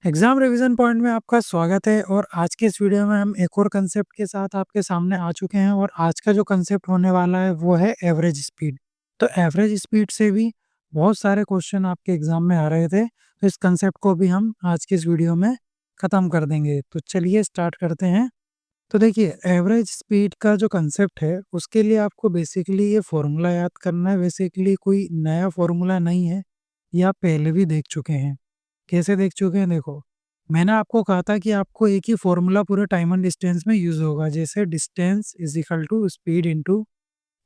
Exam revision point में आपका स्वागत है और आज के इस वीडियो में हम एक और कंसेप्ट के साथ आपके सामने आ चुके हैं और आज का जो कंसेप्ट होने वाला है वो है एवरेज स्पीड। तो एवरेज स्पीड से भी बहुत सारे क्वेश्चन आपके एग्जाम में आ रहे थे, तो इस कंसेप्ट को भी हम आज की इस वीडियो में ख़त्म कर देंगे। तो चलिए स्टार्ट करते हैं। तो देखिए, एवरेज स्पीड का जो कंसेप्ट है उसके लिए आपको बेसिकली ये फॉर्मूला याद करना है। बेसिकली कोई नया फॉर्मूला नहीं है, ये आप पहले भी देख चुके हैं। कैसे देख चुके हैं? देखो, मैंने आपको कहा था कि आपको एक ही फॉर्मूला पूरे टाइम एंड डिस्टेंस में यूज़ होगा, जैसे distance is equal to speed into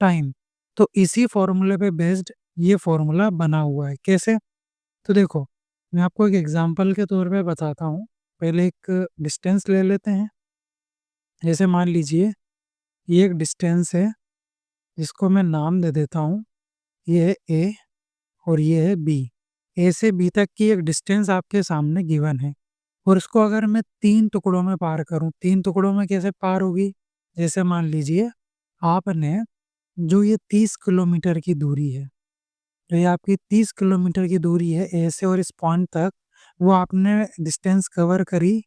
time. तो इसी फॉर्मूले पे बेस्ड ये फॉर्मूला बना हुआ है। कैसे? तो देखो, मैं आपको एक एग्जांपल के तौर पे बताता हूँ। पहले एक डिस्टेंस ले लेते हैं। जैसे मान लीजिए ये एक डिस्टेंस है जिसको मैं नाम दे देता हूँ। ये है ए और ये है बी। ए से बी तक की एक डिस्टेंस आपके सामने गिवन है और इसको अगर मैं 3 टुकड़ों में पार करूँ, 3 टुकड़ों में कैसे पार होगी? जैसे मान लीजिए आपने जो ये 30 किलोमीटर की दूरी है, जो ये आपकी 30 किलोमीटर की दूरी है ए से और इस पॉइंट तक, वो आपने डिस्टेंस कवर करी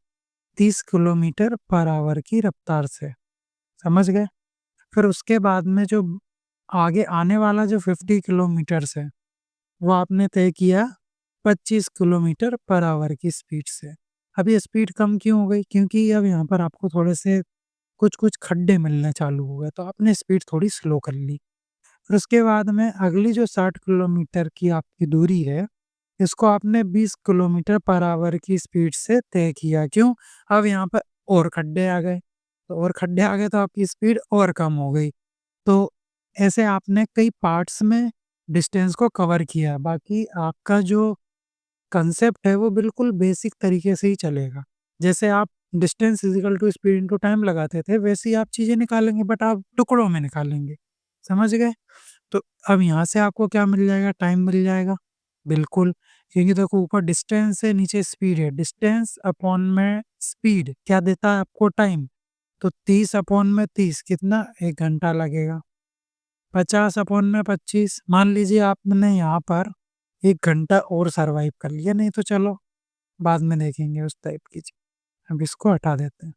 30 किलोमीटर पर आवर की रफ्तार से। समझ गए? फिर उसके बाद में जो आगे आने वाला जो 50 किलोमीटर्स है, वो आपने तय किया 25 किलोमीटर पर आवर की स्पीड से। अब ये स्पीड कम क्यों हो गई? क्योंकि अब यहाँ पर आपको थोड़े से कुछ-कुछ खड्डे मिलने चालू हो गए, तो आपने स्पीड थोड़ी स्लो कर ली। फिर उसके बाद में अगली जो 60 किलोमीटर की आपकी दूरी है, इसको आपने 20 किलोमीटर पर आवर की स्पीड से तय किया। क्यों? अब यहाँ पर और खड्डे आ गए, तो और खड्डे आ गए तो आपकी स्पीड और कम हो गई। तो ऐसे आपने कई पार्ट्स में डिस्टेंस को कवर किया। बाकी आपका जो कंसेप्ट है वो बिल्कुल बेसिक तरीके से ही चलेगा। जैसे आप distance is equal to speed into time लगाते थे, वैसे ही आप चीज़ें निकालेंगे, बट आप टुकड़ों में निकालेंगे। समझ गए? तो अब यहाँ से आपको क्या मिल जाएगा? टाइम मिल जाएगा। बिल्कुल, क्योंकि देखो ऊपर डिस्टेंस है, नीचे स्पीड है। डिस्टेंस अपॉन में स्पीड क्या देता है आपको? टाइम। तो 30 अपॉन में 30 कितना? 1 घंटा लगेगा। 50 अपॉन में 25, मान लीजिए आपने यहाँ पर 1 घंटा और सर्वाइव कर लिया, नहीं तो चलो बाद में देखेंगे उस टाइप की चीज़। अब इसको हटा देते हैं।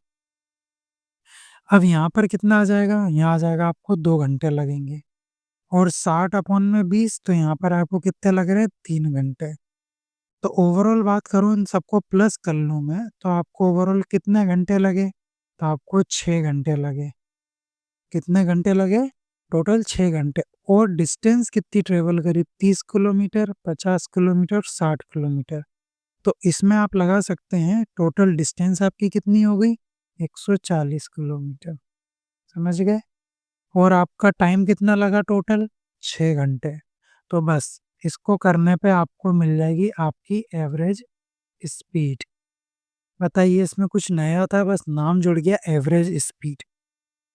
अब यहाँ पर कितना आ जाएगा? यहाँ आ जाएगा आपको 2 घंटे लगेंगे और 60 अपॉन में 20, तो यहाँ पर आपको कितने लग रहे हैं? 3 घंटे। तो ओवरऑल बात करूँ, इन सबको प्लस कर लूँ मैं, तो आपको ओवरऑल कितने घंटे लगे? तो आपको 6 घंटे लगे। कितने घंटे लगे? टोटल 6 घंटे। और डिस्टेंस कितनी ट्रेवल करी? 30 किलोमीटर, 50 किलोमीटर, 60 किलोमीटर। तो इसमें आप लगा सकते हैं टोटल डिस्टेंस आपकी कितनी हो गई? 140 किलोमीटर। समझ गए? और आपका टाइम कितना लगा टोटल? 6 घंटे। तो बस इसको करने पे आपको मिल जाएगी आपकी एवरेज स्पीड। बताइए, इसमें कुछ नया था? बस नाम जुड़ गया एवरेज स्पीड।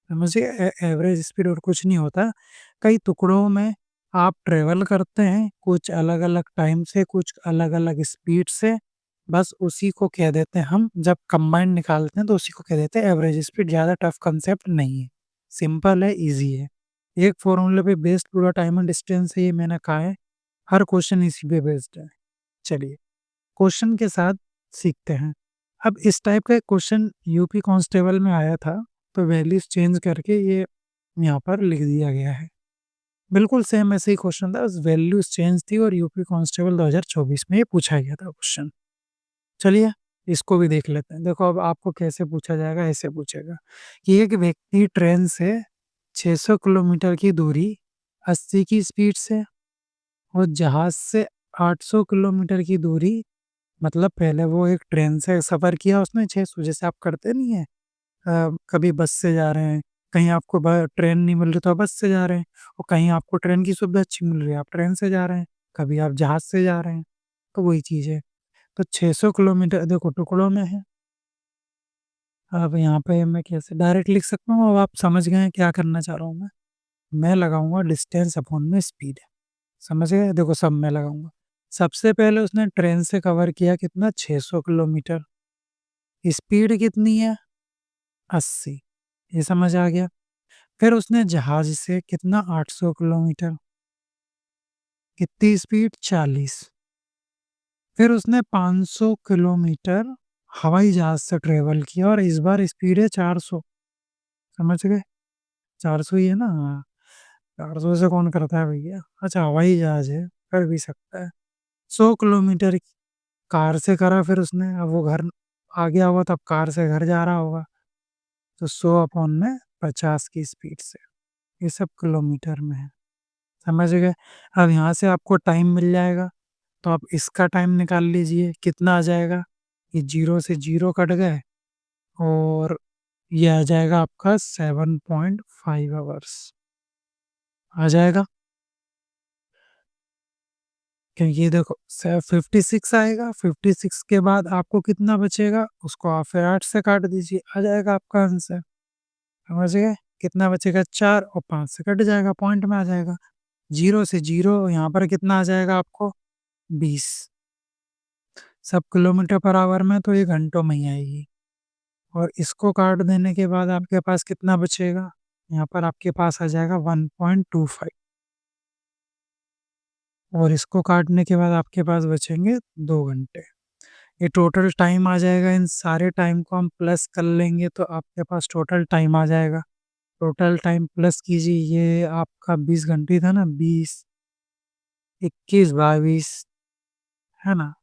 समझिए, एवरेज स्पीड और कुछ नहीं होता। कई टुकड़ों में आप ट्रेवल करते हैं, कुछ अलग-अलग टाइम से, कुछ अलग-अलग स्पीड से, बस उसी को कह देते हैं हम, जब कंबाइंड निकालते हैं तो उसी को कह देते हैं एवरेज स्पीड। ज़्यादा टफ कंसेप्ट नहीं है, सिंपल है, ईज़ी है। एक फ़ॉर्मूले पे बेस्ड पूरा टाइम एंड डिस्टेंस है, ये मैंने कहा है। हर क्वेश्चन इसी पे बेस्ड है। चलिए, क्वेश्चन के साथ सीखते हैं। अब इस टाइप का एक क्वेश्चन यूपी कांस्टेबल में आया था, तो वैल्यूज़ चेंज करके ये यहाँ पर लिख दिया गया है। बिल्कुल सेम ऐसे ही क्वेश्चन था, बस वैल्यूज़ चेंज थी और यूपी कांस्टेबल 2024 में ये पूछा गया था क्वेश्चन। चलिए, इसको भी देख लेते हैं। देखो, अब आपको कैसे पूछा जाएगा, ऐसे पूछेगा कि एक व्यक्ति ट्रेन से 600 किलोमीटर की दूरी 80 की स्पीड से और जहाज़ से 800 किलोमीटर की दूरी, मतलब पहले वो एक ट्रेन से सफ़र किया उसने 600, जैसे आप करते नहीं हैं, कभी बस से जा रहे हैं, कहीं आपको ट्रेन नहीं मिल रही तो आप बस से जा रहे हैं, और कहीं आपको ट्रेन की सुविधा अच्छी मिल रही है, आप ट्रेन से जा रहे हैं, कभी आप जहाज़ से जा रहे हैं, तो वही चीज़ है। तो 600 किलोमीटर देखो टुकड़ों में है। अब यहाँ पे मैं कैसे डायरेक्ट लिख सकता हूँ, अब आप समझ गए हैं क्या करना चाह रहा हूँ मैं। मैं लगाऊँगा डिस्टेंस अपॉन में स्पीड। समझ गए? देखो, सब मैं लगाऊँगा। सबसे पहले उसने ट्रेन से कवर किया कितना? 600 किलोमीटर। स्पीड कितनी है? 80। ये समझ आ गया। फिर उसने जहाज से कितना? 800 किलोमीटर। कितनी स्पीड? 40। फिर उसने 500 किलोमीटर हवाई जहाज़ से ट्रैवल किया और इस बार स्पीड है 400। समझ गए? 400 ही है ना? हाँ, 400 से कौन करता है भैया? अच्छा हवाई जहाज़ है, कर भी सकता है। 100 किलोमीटर कार से करा फिर उसने, अब वो घर आ गया होगा तब कार से घर जा रहा होगा, तो 100 अपॉन में 50 की स्पीड से। ये सब किलोमीटर में है, समझ गए? अब यहाँ से आपको टाइम मिल जाएगा, तो आप इसका टाइम निकाल लीजिए, कितना आ जाएगा? ये 0 से 0 कट गए और ये आ जाएगा आपका 7.5 आवर्स आ जाएगा। क्योंकि ये देखो 56 आएगा, 56 के बाद आपको कितना बचेगा? उसको आप फिर 8 से काट दीजिए, आ जाएगा आपका आंसर। समझ गए? कितना बचेगा? 4 और 5 से कट जाएगा, पॉइंट में आ जाएगा। 0 से 0 यहाँ पर कितना आ जाएगा आपको? 20। सब किलोमीटर पर आवर में, तो ये घंटों में ही आएगी। और इसको काट देने के बाद आपके पास कितना बचेगा? यहाँ पर आपके पास आ जाएगा 1.25 और इसको काटने के बाद आपके पास बचेंगे 2 घंटे। ये टोटल टाइम आ जाएगा, इन सारे टाइम को हम प्लस कर लेंगे तो आपके पास टोटल टाइम आ जाएगा। टोटल टाइम प्लस कीजिए, ये आपका 20 घंटे था ना, 20, 21, 22 है ना?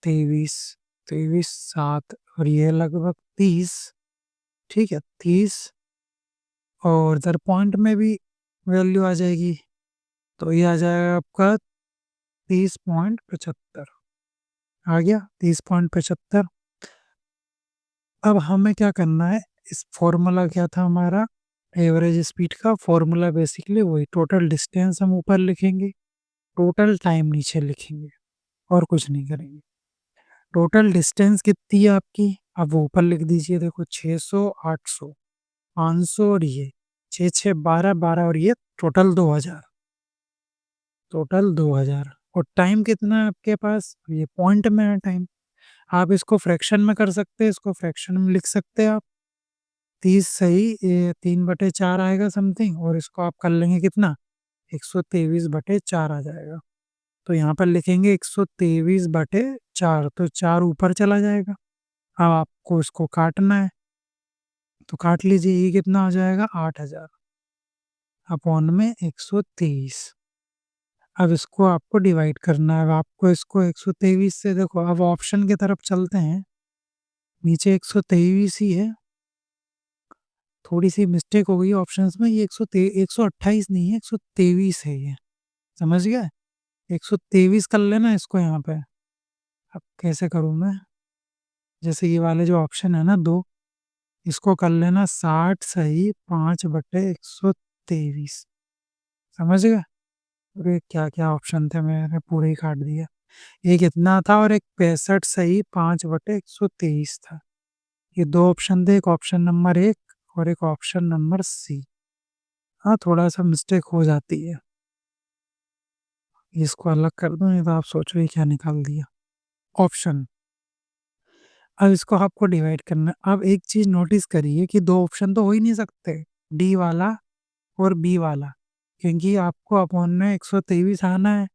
23, 23, 7 और ये लगभग 30, ठीक है? 30 और इधर पॉइंट में भी वैल्यू आ जाएगी, तो ये आ जाएगा आपका 30.75 आ गया 30.75। अब हमें क्या करना है, इस फॉर्मूला क्या था हमारा? एवरेज स्पीड का फॉर्मूला बेसिकली वही, टोटल डिस्टेंस हम ऊपर लिखेंगे, टोटल टाइम नीचे लिखेंगे और कुछ नहीं करेंगे। टोटल डिस्टेंस कितनी है आपकी? अब वो ऊपर लिख दीजिए, देखो 600, 800, 500 और ये 6 6 12 12 और ये टोटल 2000, टोटल 2000। और टाइम कितना है आपके पास? ये पॉइंट में है टाइम। आप इसको फ्रैक्शन में कर सकते हैं, इसको फ्रैक्शन में लिख सकते हैं आप। 30 सही, ये 3/4 आएगा समथिंग, और इसको आप कर लेंगे कितना? 123/4 आ जाएगा। तो यहाँ पर लिखेंगे 123/4, तो 4 ऊपर चला जाएगा। अब आपको इसको काटना है, तो काट लीजिए, ये कितना आ जाएगा? 8000 अपॉन में 123। अब इसको आपको डिवाइड करना है, अब आपको इसको 123 से, देखो अब ऑप्शन की तरफ चलते हैं, नीचे 123 ही है, थोड़ी-सी मिस्टेक हो गई ऑप्शंस में, ये 128 नहीं है, 123 है ये, समझ गए? 123 कर लेना इसको यहाँ पे। अब कैसे करूँ मैं? जैसे ये वाले जो ऑप्शन है ना 2, इसको कर लेना 60 सही 5/123, समझ गए? अरे क्या-क्या ऑप्शन थे, मैंने पूरे ही काट दिया। एक इतना था और एक 65 सही 5/123 था। ये 2 ऑप्शन थे, एक ऑप्शन नंबर 1 और एक ऑप्शन नंबर सी। हाँ, थोड़ा-सा मिस्टेक हो जाती है। इसको अलग कर दूँ, नहीं तो आप सोचो ये क्या निकाल दिया। ऑप्शन, अब इसको आपको डिवाइड करना है। अब एक चीज़ नोटिस करिए कि 2 ऑप्शन तो हो ही नहीं सकते, डी वाला और बी वाला, क्योंकि आपको अपॉन में 123 आना है,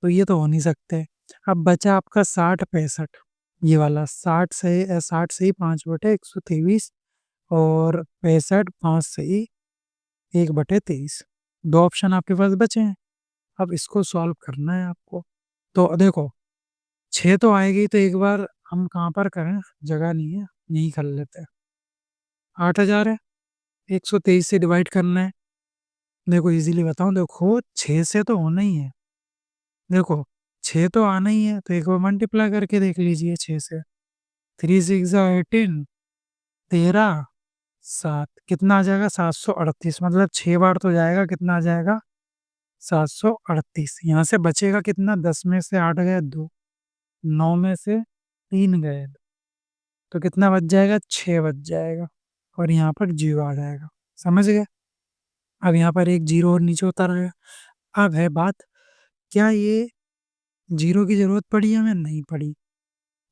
तो ये तो हो नहीं सकते। अब बचा आपका 60-65, ये वाला 60 से ही 5/123 और 65 5 से ही 1/23, 2 ऑप्शन आपके पास बचे हैं। अब इसको सॉल्व करना है आपको। तो देखो 6 तो आएगी, तो एक बार हम कहाँ पर करें? जगह नहीं है, यहीं कर लेते हैं। 8000 है, 123 से डिवाइड करना है। देखो ईज़िली बताऊँ, देखो 6 से तो होना ही है। देखो 6 तो आना ही है, तो एक बार मल्टीप्लाई करके देख लीजिए 6 से। 3 6 ज़ा 18, 13, 7 कितना आ जाएगा? 738, मतलब 6 बार तो जाएगा, कितना आ जाएगा? 738। यहाँ से बचेगा कितना? 10 में से 8 गए 2, 9 में से 3 गए, तो कितना बच जाएगा? 6 बच जाएगा और यहाँ पर 0 आ जाएगा, समझ गए? अब यहाँ पर एक 0 और नीचे उतर आया। अब है बात, क्या ये 0 की ज़रूरत पड़ी हमें? नहीं पड़ी।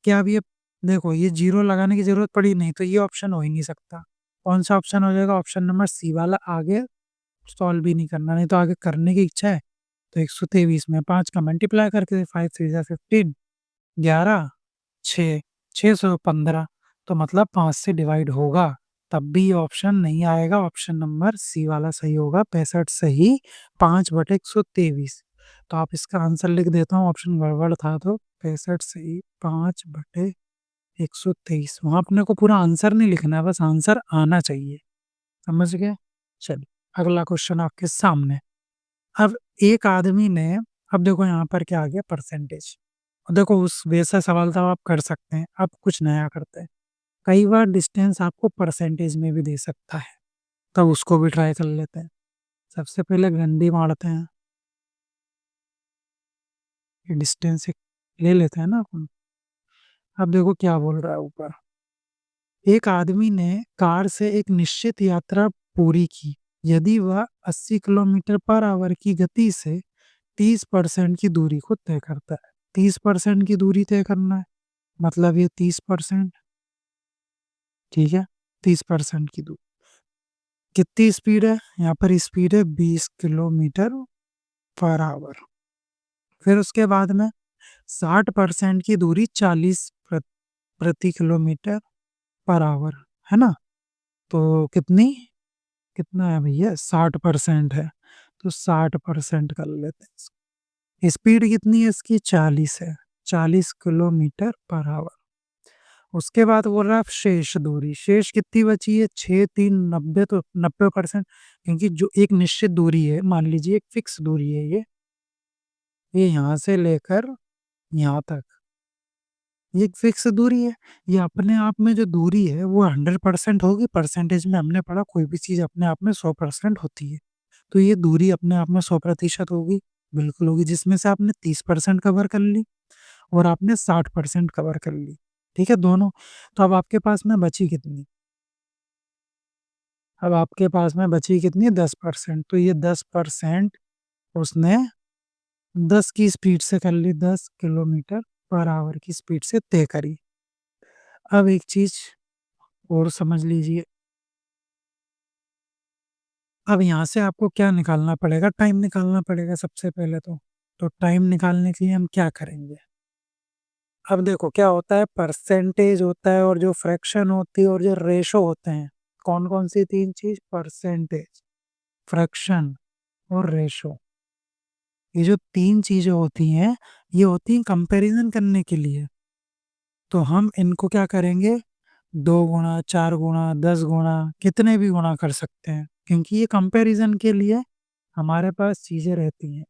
क्या अब ये, देखो ये 0 लगाने की ज़रूरत पड़ी? नहीं, तो ये ऑप्शन हो ही नहीं सकता। कौन-सा ऑप्शन हो जाएगा? ऑप्शन नंबर सी वाला, आगे सॉल्व भी नहीं करना, नहीं तो आगे करने की इच्छा है, तो 123 में 5 का मल्टीप्लाई करके 5 3 ज़ा 15, 11, 6, 615, तो मतलब 5 से डिवाइड होगा, तब भी ये ऑप्शन नहीं आएगा। ऑप्शन नंबर सी वाला सही होगा, 65 सही 5/123। तो आप इसका आंसर लिख देता हूँ, ऑप्शन गड़बड़ था तो 65 सही 5/123। वहाँ अपने को पूरा आंसर नहीं लिखना है, बस आंसर आना चाहिए। समझ गए? चलिए अगला क्वेश्चन आपके सामने। अब एक आदमी ने, अब देखो यहाँ पर क्या आ गया, परसेंटेज। देखो उस वैसा सवाल तो आप कर सकते हैं, अब कुछ नया करते हैं। कई बार डिस्टेंस आपको परसेंटेज में भी दे सकता है, तब उसको भी ट्राई कर लेते हैं। सबसे पहले गंडी मारते हैं, ये डिस्टेंस ले लेते हैं ना अपन। अब देखो क्या बोल रहा है ऊपर। एक आदमी ने कार से एक निश्चित यात्रा पूरी की। यदि वह 80 किलोमीटर पर आवर की गति से 30% की दूरी को तय करता है। 30% की दूरी तय करना है, मतलब ये 30%, ठीक है, 30% की दूरी। कितनी स्पीड है? यहाँ पर स्पीड है 20 किलोमीटर पर आवर। फिर उसके बाद में 60% की दूरी 40 प्रति किलोमीटर पर आवर, है ना? तो कितनी, कितना है भैया? 60% है, तो 60% कर लेते हैं। स्पीड कितनी है इसकी? 40 है, 40 किलोमीटर पर आवर। उसके बाद बोल रहा है शेष दूरी। शेष कितनी बची है? 6, 3, 90, तो 90%। क्योंकि जो एक निश्चित दूरी है, मान लीजिए एक फिक्स दूरी है, ये यहाँ से लेकर यहाँ तक, ये एक फिक्स दूरी है। ये अपने आप में जो दूरी है वो 100% होगी। परसेंटेज में हमने पढ़ा कोई भी चीज़ अपने आप में 100% होती है। तो ये दूरी अपने आप में 100% होगी, बिल्कुल होगी, जिसमें से आपने 30% कवर कर ली और आपने 60% कवर कर ली। ठीक है दोनों। तो अब आपके पास में बची कितनी? अब आपके पास में बची कितनी? 10%। तो ये 10% उसने 10 की स्पीड से कर ली, 10 किलोमीटर पर आवर की स्पीड से तय करी। अब एक चीज़ और समझ लीजिए। अब यहाँ से आपको क्या निकालना पड़ेगा? टाइम निकालना पड़ेगा सबसे पहले तो। तो टाइम निकालने के लिए हम क्या करेंगे? अब देखो क्या होता है, परसेंटेज होता है और जो फ्रैक्शन होती है और जो रेशो होते हैं। कौन-कौन सी 3 चीज़? परसेंटेज, फ्रैक्शन और रेशो। ये जो 3 चीज़ें होती हैं, ये होती हैं कंपैरिज़न करने के लिए। तो हम इनको क्या करेंगे? 2 गुणा, 4 गुणा, 10 गुणा, कितने भी गुणा कर सकते हैं। क्योंकि ये कंपैरिज़न के लिए हमारे पास चीज़ें रहती हैं।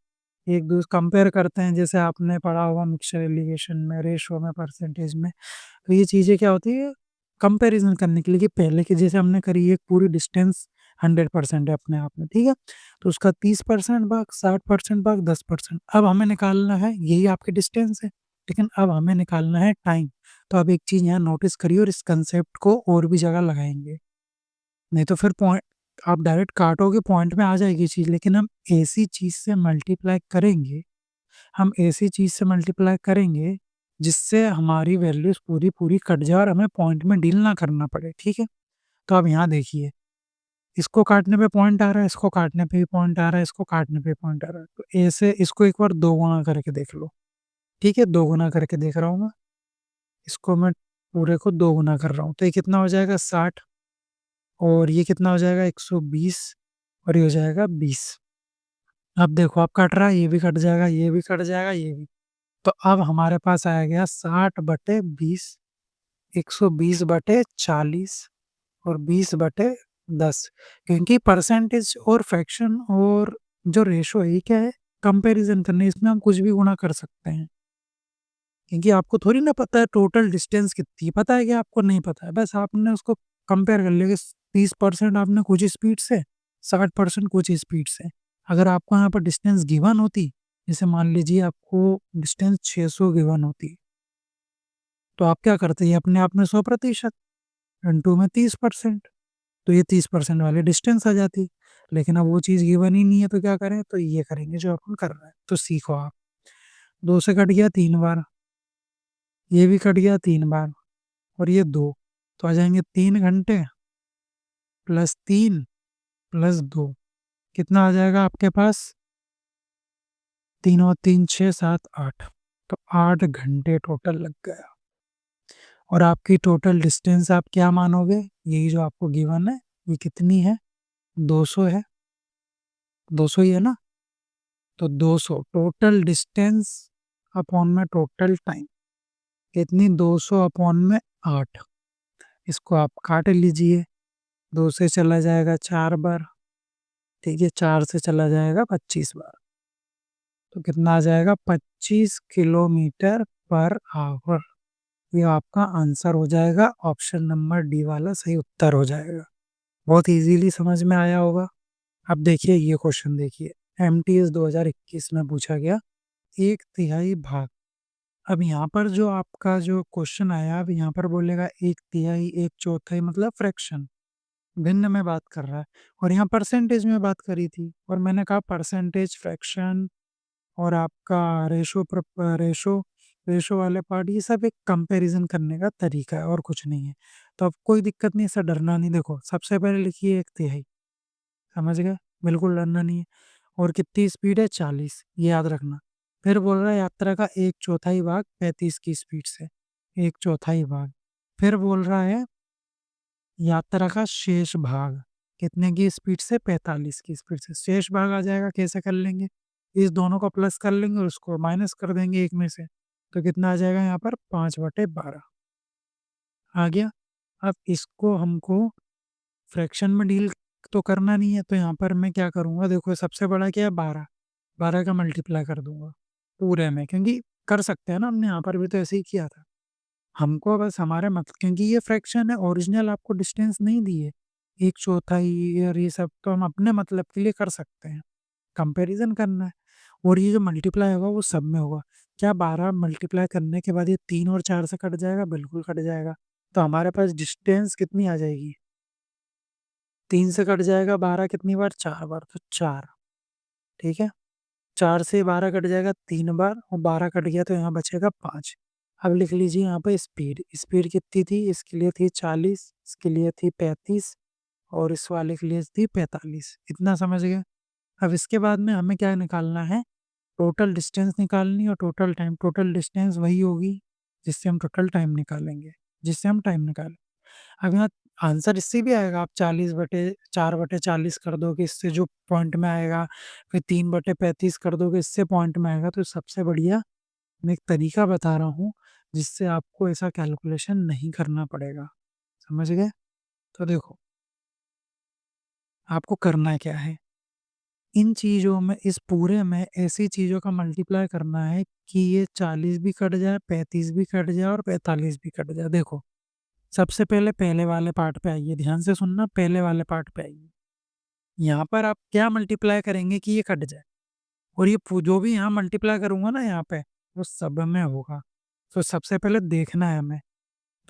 एक दूस कंपेयर करते हैं, जैसे आपने पढ़ा होगा मिक्सचर एलिगेशन में, रेशो में, परसेंटेज में। तो ये चीज़ें क्या होती है? कंपैरिज़न करने के लिए, कि पहले की जैसे हमने करी, एक पूरी डिस्टेंस 100% है अपने आप में, ठीक है? तो उसका 30% भाग 60% भाग 10%। अब हमें निकालना है, यही आपकी डिस्टेंस है, लेकिन अब हमें निकालना है टाइम। तो अब एक चीज़ यहाँ नोटिस करिए और इस कंसेप्ट को और भी जगह लगाएँगे। नहीं तो फिर पॉइंट आप डायरेक्ट काटोगे, पॉइंट में आ जाएगी चीज़, लेकिन हम ऐसी चीज़ से मल्टीप्लाई करेंगे, हम ऐसी चीज़ से मल्टीप्लाई करेंगे जिससे हमारी वैल्यूज़ पूरी-पूरी कट जाए और हमें पॉइंट में डील ना करना पड़े, ठीक है? तो अब यहाँ देखिए, इसको काटने पे पॉइंट आ रहा है, इसको काटने पे भी पॉइंट आ रहा है, इसको काटने पे पॉइंट आ रहा है। तो ऐसे इसको एक बार 2 गुना करके देख लो, ठीक है? 2 गुना करके देख रहा हूँ मैं, इसको मैं पूरे को 2 गुना कर रहा हूँ, तो ये कितना हो जाएगा? 60, और ये कितना हो जाएगा? 120, और ये हो जाएगा 20। अब देखो अब कट रहा है, ये भी कट जाएगा, ये भी कट जाएगा, ये भी। तो अब हमारे पास आया गया 60/20, 120/40 और 20/10। क्योंकि परसेंटेज और फ्रैक्शन और जो रेशो है, ये क्या है? कंपैरिज़न करने, इसमें हम कुछ भी गुणा कर सकते हैं। क्योंकि आपको थोड़ी ना पता है टोटल डिस्टेंस कितनी है, पता है कि आपको नहीं पता है, बस आपने उसको कंपेयर कर लिया कि 30% आपने कुछ स्पीड से, 60% कुछ स्पीड से। अगर आपको यहाँ पर डिस्टेंस गिवन होती, जैसे मान लीजिए आपको डिस्टेंस 600 गिवन होती, तो आप क्या करते? ये अपने आप में 100% इंटू में 30%, तो ये 30% वाली डिस्टेंस आ जाती। लेकिन अब वो चीज़ गिवन ही नहीं है, तो क्या करें? तो ये करेंगे जो अपन कर रहे हैं। तो सीखो आप। 2 से कट गया 3 बार, ये भी कट गया 3 बार, और ये 2, तो आ जाएँगे 3 घंटे प्लस 3 प्लस 2, कितना आ जाएगा आपके पास? 3 और 3 6 7 8। तो 8 घंटे टोटल लग गया। और आपकी टोटल डिस्टेंस आप क्या मानोगे? यही जो आपको गिवन है, ये कितनी है? 200 है। 200 ही है ना? तो 200 टोटल डिस्टेंस अपॉन में टोटल टाइम कितनी? 200 अपॉन में 8। इसको आप काट लीजिए। 2 से चला जाएगा 4 बार, ठीक है, 4 से चला जाएगा 25 बार। तो कितना आ जाएगा? 25 किलोमीटर पर आवर। ये आपका आंसर हो जाएगा, ऑप्शन नंबर डी वाला सही उत्तर हो जाएगा। बहुत इजीली समझ में आया होगा। अब देखिए ये क्वेश्चन देखिए, एमटीएस 2021 में पूछा गया, 1/3 भाग। अब यहाँ पर जो आपका जो क्वेश्चन आया, अब यहाँ पर बोलेगा 1/3, 1/4 मतलब फ्रैक्शन, भिन्न में बात कर रहा है। और यहाँ परसेंटेज में बात करी थी, और मैंने कहा परसेंटेज, फ्रैक्शन और आपका रेशो रेशो वाले पार्ट, ये सब एक कंपैरिजन करने का तरीका है और कुछ नहीं है। तो अब कोई दिक्कत नहीं, इससे डरना नहीं। देखो सबसे पहले लिखिए 1/3, समझ गए? बिल्कुल डरना नहीं है। और कितनी स्पीड है? 40, ये याद रखना। फिर बोल रहा है यात्रा का 1/4 भाग 35 की स्पीड से, 1/4 भाग। फिर बोल रहा है यात्रा का शेष भाग कितने की स्पीड से? 45 की स्पीड से। शेष भाग आ जाएगा, कैसे कर लेंगे? इस दोनों को प्लस कर लेंगे और उसको माइनस कर देंगे एक में से। तो कितना आ जाएगा यहाँ पर? 5/12 आ गया। अब इसको हमको फ्रैक्शन में डील तो करना नहीं है, तो यहाँ पर मैं क्या करूँगा? देखो सबसे बड़ा क्या है? 12। 12 का मल्टीप्लाई कर दूंगा पूरे में, क्योंकि कर सकते हैं ना, हमने यहाँ पर भी तो ऐसे ही किया था। हमको बस हमारे मत, क्योंकि ये फ्रैक्शन है, ओरिजिनल आपको डिस्टेंस नहीं दी है, 1/4 और ये सब तो हम अपने मतलब के लिए कर सकते हैं, कंपैरिजन करना है। और ये जो मल्टीप्लाई होगा वो सब में होगा। क्या 12 मल्टीप्लाई करने के बाद ये 3 और 4 से कट जाएगा? बिल्कुल कट जाएगा। तो हमारे पास डिस्टेंस कितनी आ जाएगी? 3 से कट जाएगा 12 कितनी बार? 4 बार, तो 4, ठीक है। 4 से 12 कट जाएगा 3 बार, और 12 कट गया तो यहाँ बचेगा 5। अब लिख लीजिए यहाँ पे स्पीड। स्पीड कितनी थी? इसके लिए थी 40, इसके लिए थी 35, और इस वाले के लिए थी 45। इतना समझ गए? अब इसके बाद में हमें क्या निकालना है? टोटल डिस्टेंस निकालनी और टोटल टाइम। टोटल डिस्टेंस वही होगी जिससे हम टोटल टाइम निकालेंगे, जिससे हम टाइम निकालें। अब यहाँ आंसर इससे भी आएगा, आप 40/4/40 कर दोगे, इससे जो पॉइंट में आएगा। फिर 3/35 कर दोगे, इससे पॉइंट में आएगा। तो सबसे बढ़िया मैं एक तरीका बता रहा हूँ, जिससे आपको ऐसा कैलकुलेशन नहीं करना पड़ेगा। समझ गए? तो देखो आपको करना क्या है, इन चीज़ों में, इस पूरे में ऐसी चीज़ों का मल्टीप्लाई करना है कि ये 40 भी कट जाए, 35 भी कट जाए और 45 भी कट जाए। देखो सबसे पहले पहले वाले पार्ट पे आइए, ध्यान से सुनना, पहले वाले पार्ट पे आइए। यहाँ पर आप क्या मल्टीप्लाई करेंगे कि ये कट जाए? और ये जो भी यहाँ मल्टीप्लाई करूंगा ना यहाँ पे, वो सब में होगा। तो सबसे पहले देखना है हमें।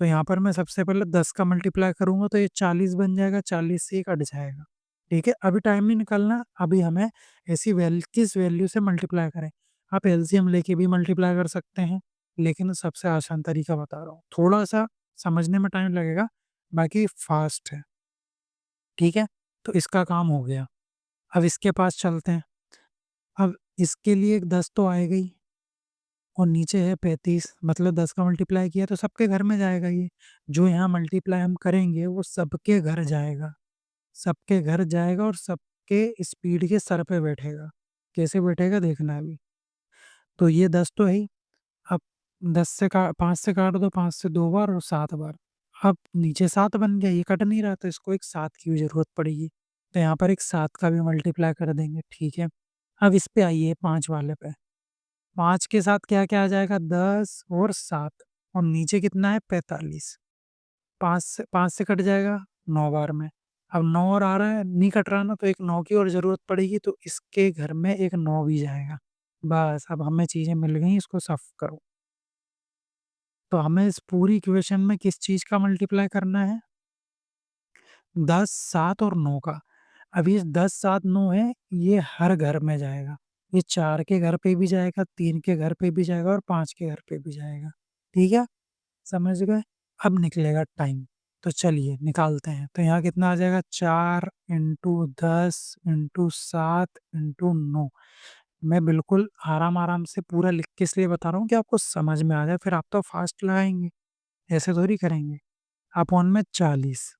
तो यहाँ पर मैं सबसे पहले 10 का मल्टीप्लाई करूंगा तो ये 40 बन जाएगा, 40 से ये कट जाएगा। ठीक है, अभी टाइम नहीं निकालना, अभी हमें ऐसी किस वैल्यू से मल्टीप्लाई करें। आप एलसीएम लेके भी मल्टीप्लाई कर सकते हैं, लेकिन सबसे आसान तरीका बता रहा हूँ। थोड़ा सा समझने में टाइम लगेगा, बाकी फास्ट है। ठीक है, तो इसका काम हो गया। अब इसके पास चलते हैं। अब इसके लिए एक 10 तो आएगा ही, और नीचे है 35, मतलब 10 का मल्टीप्लाई किया तो सबके घर में जाएगा ये। जो यहाँ मल्टीप्लाई हम करेंगे वो सबके घर जाएगा, सबके घर जाएगा और सबके स्पीड के सर पे बैठेगा। कैसे बैठेगा देखना है अभी। तो ये 10 तो है ही। अब 10 से 5 से काट दो, 5 से 2 बार और 7 बार। अब नीचे 7 बन गया, ये कट नहीं रहा, तो इसको एक 7 की भी ज़रूरत पड़ेगी। तो यहाँ पर एक 7 का भी मल्टीप्लाई कर देंगे, ठीक है। अब इस पे आइए 5 वाले पे। 5 के साथ क्या-क्या आ जाएगा? 10 और 7, और नीचे कितना है? 45। 5 से कट जाएगा 9 बार में। अब 9 और आ रहा है, नहीं कट रहा ना, तो एक 9 की और ज़रूरत पड़ेगी, तो इसके घर में एक 9 भी जाएगा। बस अब हमें चीज़ें मिल गई, इसको साफ़ करो। तो हमें इस पूरी इक्वेशन में किस चीज़ का मल्टीप्लाई करना है? 10, 7 और 9 का। अब ये 10, 7, 9 है, ये हर घर में जाएगा। ये 4 के घर पे भी जाएगा, 3 के घर पे भी जाएगा और 5 के घर पे भी जाएगा। ठीक है? समझ गए? अब निकलेगा टाइम। तो चलिए निकालते हैं। तो यहाँ कितना आ जाएगा? 4 × 10 × 7 × 9। मैं बिल्कुल आराम-आराम से पूरा लिख के इसलिए बता रहा हूँ कि आपको समझ में आ जाए, फिर आप तो फास्ट लगाएँगे, ऐसे थोड़ी करेंगे। अपॉन में 40,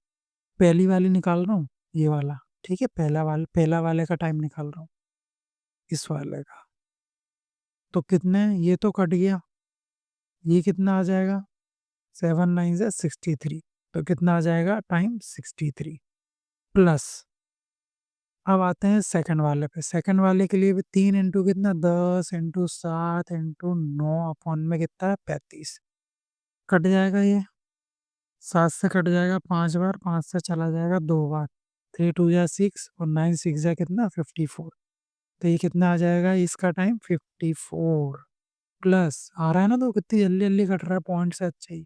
पहली वाली निकाल रहा हूँ, ये वाला, ठीक है? पहला वाले का टाइम निकाल रहा हूँ, इस वाले का। तो कितने ये तो कट गया, ये कितना आ जाएगा? 7 9 ज़ा 63, तो कितना आ जाएगा टाइम 63 प्लस अब आते हैं सेकंड वाले पे। सेकंड वाले के लिए भी 3 इंटू कितना 10 इंटू 7 इंटू 9 अपॉन में कितना है 35। कट जाएगा ये, 7 से कट जाएगा 5 बार, 5 से चला जाएगा 2 बार। 3 2 जा 6 और 9 6 जा कितना 54। तो ये कितना आ जाएगा इसका टाइम 54 प्लस आ रहा है ना, तो कितनी जल्दी-जल्दी कट रहा है पॉइंट से अच्छा ही।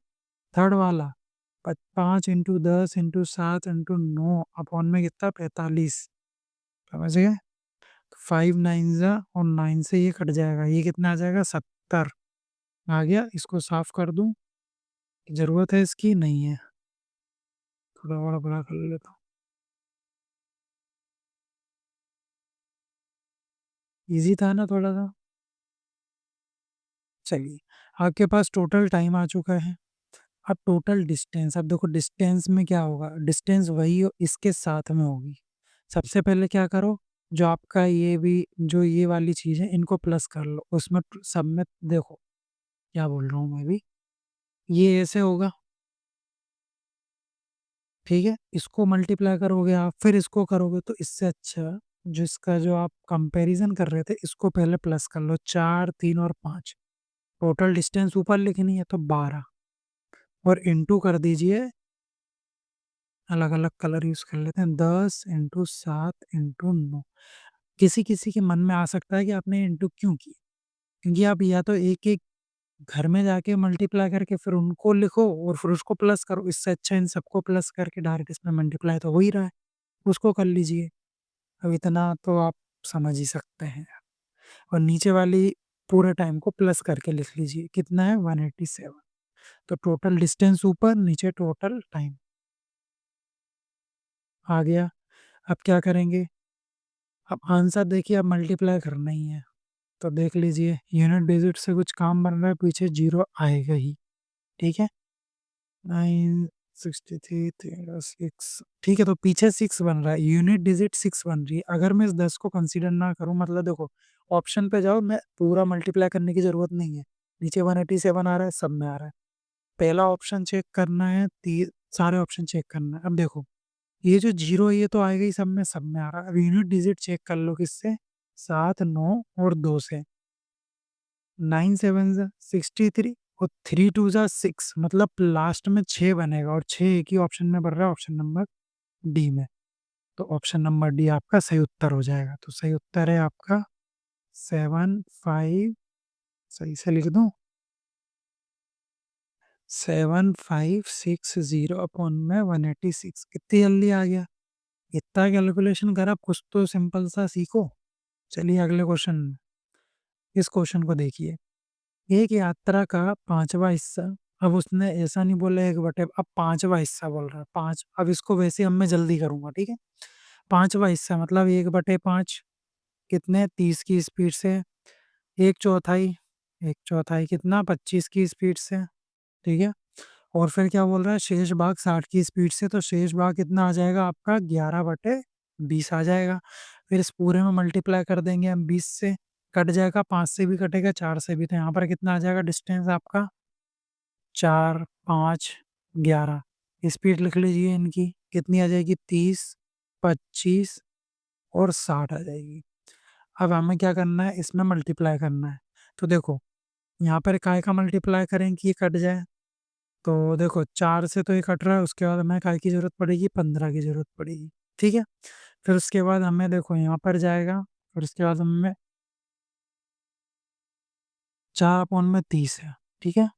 थर्ड वाला 5 इंटू 10 इंटू 7 इंटू 9 अपॉन में कितना 45। समझ गए? 5 9 ज़ा और 9 से ये कट जाएगा, ये कितना आ जाएगा 70 आ गया। इसको साफ कर दूँ? ज़रूरत है इसकी? नहीं है। थोड़ा बड़ा-बड़ा कर लेता हूँ। ईज़ी था ना थोड़ा-सा? चलिए, आपके पास टोटल टाइम आ चुका है। अब टोटल डिस्टेंस, अब देखो डिस्टेंस में क्या होगा, डिस्टेंस वही इसके साथ में होगी। सबसे पहले क्या करो, जो आपका ये भी जो ये वाली चीज़ है इनको प्लस कर लो, उसमें सब में देखो, क्या बोल रहा हूँ मैं भी, ये ऐसे होगा, ठीक है? इसको मल्टीप्लाई करोगे आप, फिर इसको करोगे, तो इससे अच्छा जो इसका जो आप कंपैरिज़न कर रहे थे, इसको पहले प्लस कर लो, 4 3 और 5। टोटल डिस्टेंस ऊपर लिखनी है तो 12 और इंटू कर दीजिए, अलग-अलग कलर यूज़ कर लेते हैं, 10 इंटू 7 इंटू 9। किसी-किसी के मन में आ सकता है कि आपने इंटू क्यों की? क्योंकि आप या तो एक-एक घर में जाके मल्टीप्लाई करके फिर उनको लिखो और फिर उसको प्लस करो। इससे अच्छा इन सबको प्लस करके डायरेक्ट इसमें मल्टीप्लाई तो हो ही रहा है, उसको कर लीजिए। अब इतना तो आप समझ ही सकते हैं। और नीचे वाली पूरे टाइम को प्लस करके लिख लीजिए, कितना है 187। तो टोटल डिस्टेंस ऊपर, नीचे टोटल टाइम आ गया। अब क्या करेंगे? अब आंसर देखिए, अब मल्टीप्लाई करना ही है। तो देख लीजिए, यूनिट डिजिट से कुछ काम बन रहा है, पीछे 0 आएगा ही, ठीक है? 9 63 6, ठीक है, तो पीछे 6 बन रहा है, यूनिट डिजिट 6 बन रही है। अगर मैं इस 10 को कंसीडर ना करूँ, मतलब देखो, ऑप्शन पे जाओ, मैं पूरा मल्टीप्लाई करने की ज़रूरत नहीं है। नीचे 187 आ रहा है, सब में आ रहा है। पहला ऑप्शन चेक करना है, ती सारे ऑप्शन चेक करना है। अब देखो, ये जो 0 है, ये तो आएगा ही, सब में आ रहा है। अब यूनिट डिजिट चेक कर लो किससे? 7 9 और 2 से। 9 7 ज़ा 63 और 3 2 ज़ा 6, मतलब लास्ट में 6 बनेगा और 6 एक ही ऑप्शन में बन रहा है, ऑप्शन नंबर डी में। तो ऑप्शन नंबर डी आपका सही उत्तर हो जाएगा। तो सही उत्तर है आपका 7 5, सही से लिख दूँ? 7560 अपॉन में 186, कितनी जल्दी आ गया। इतना कैलकुलेशन करा, कुछ तो सिंपल सा सीखो। चलिए अगले क्वेश्चन, इस क्वेश्चन को देखिए। एक यात्रा का 5वां हिस्सा, अब उसने ऐसा नहीं बोला 1/, अब 5वां हिस्सा बोल रहा है, 5। अब इसको वैसे अब मैं जल्दी करूँगा, ठीक है? 5वां हिस्सा मतलब 1/5 कितने 30 की स्पीड से, 1/4, 1/4 कितना 25 की स्पीड से, ठीक है? और फिर क्या बोल रहा है, शेष भाग 60 की स्पीड से, तो शेष भाग कितना आ जाएगा आपका 11/20 आ जाएगा। फिर इस पूरे में मल्टीप्लाई कर देंगे हम 20 से, कट जाएगा, 5 से भी कटेगा, 4 से भी, तो यहाँ पर कितना आ जाएगा डिस्टेंस आपका 4 5 11। स्पीड लिख लीजिए इनकी, कितनी आ जाएगी 30 25 और 60 आ जाएगी। अब हमें क्या करना है, इसमें मल्टीप्लाई करना है। तो देखो, यहाँ पर काय का मल्टीप्लाई करें कि ये कट जाए? तो देखो 4 से तो ये कट रहा है, उसके बाद हमें काय की ज़रूरत पड़ेगी, 15 की ज़रूरत पड़ेगी, ठीक है? फिर उसके बाद हमें देखो यहाँ पर जाएगा, फिर उसके बाद हमें 4/30 है, ठीक है?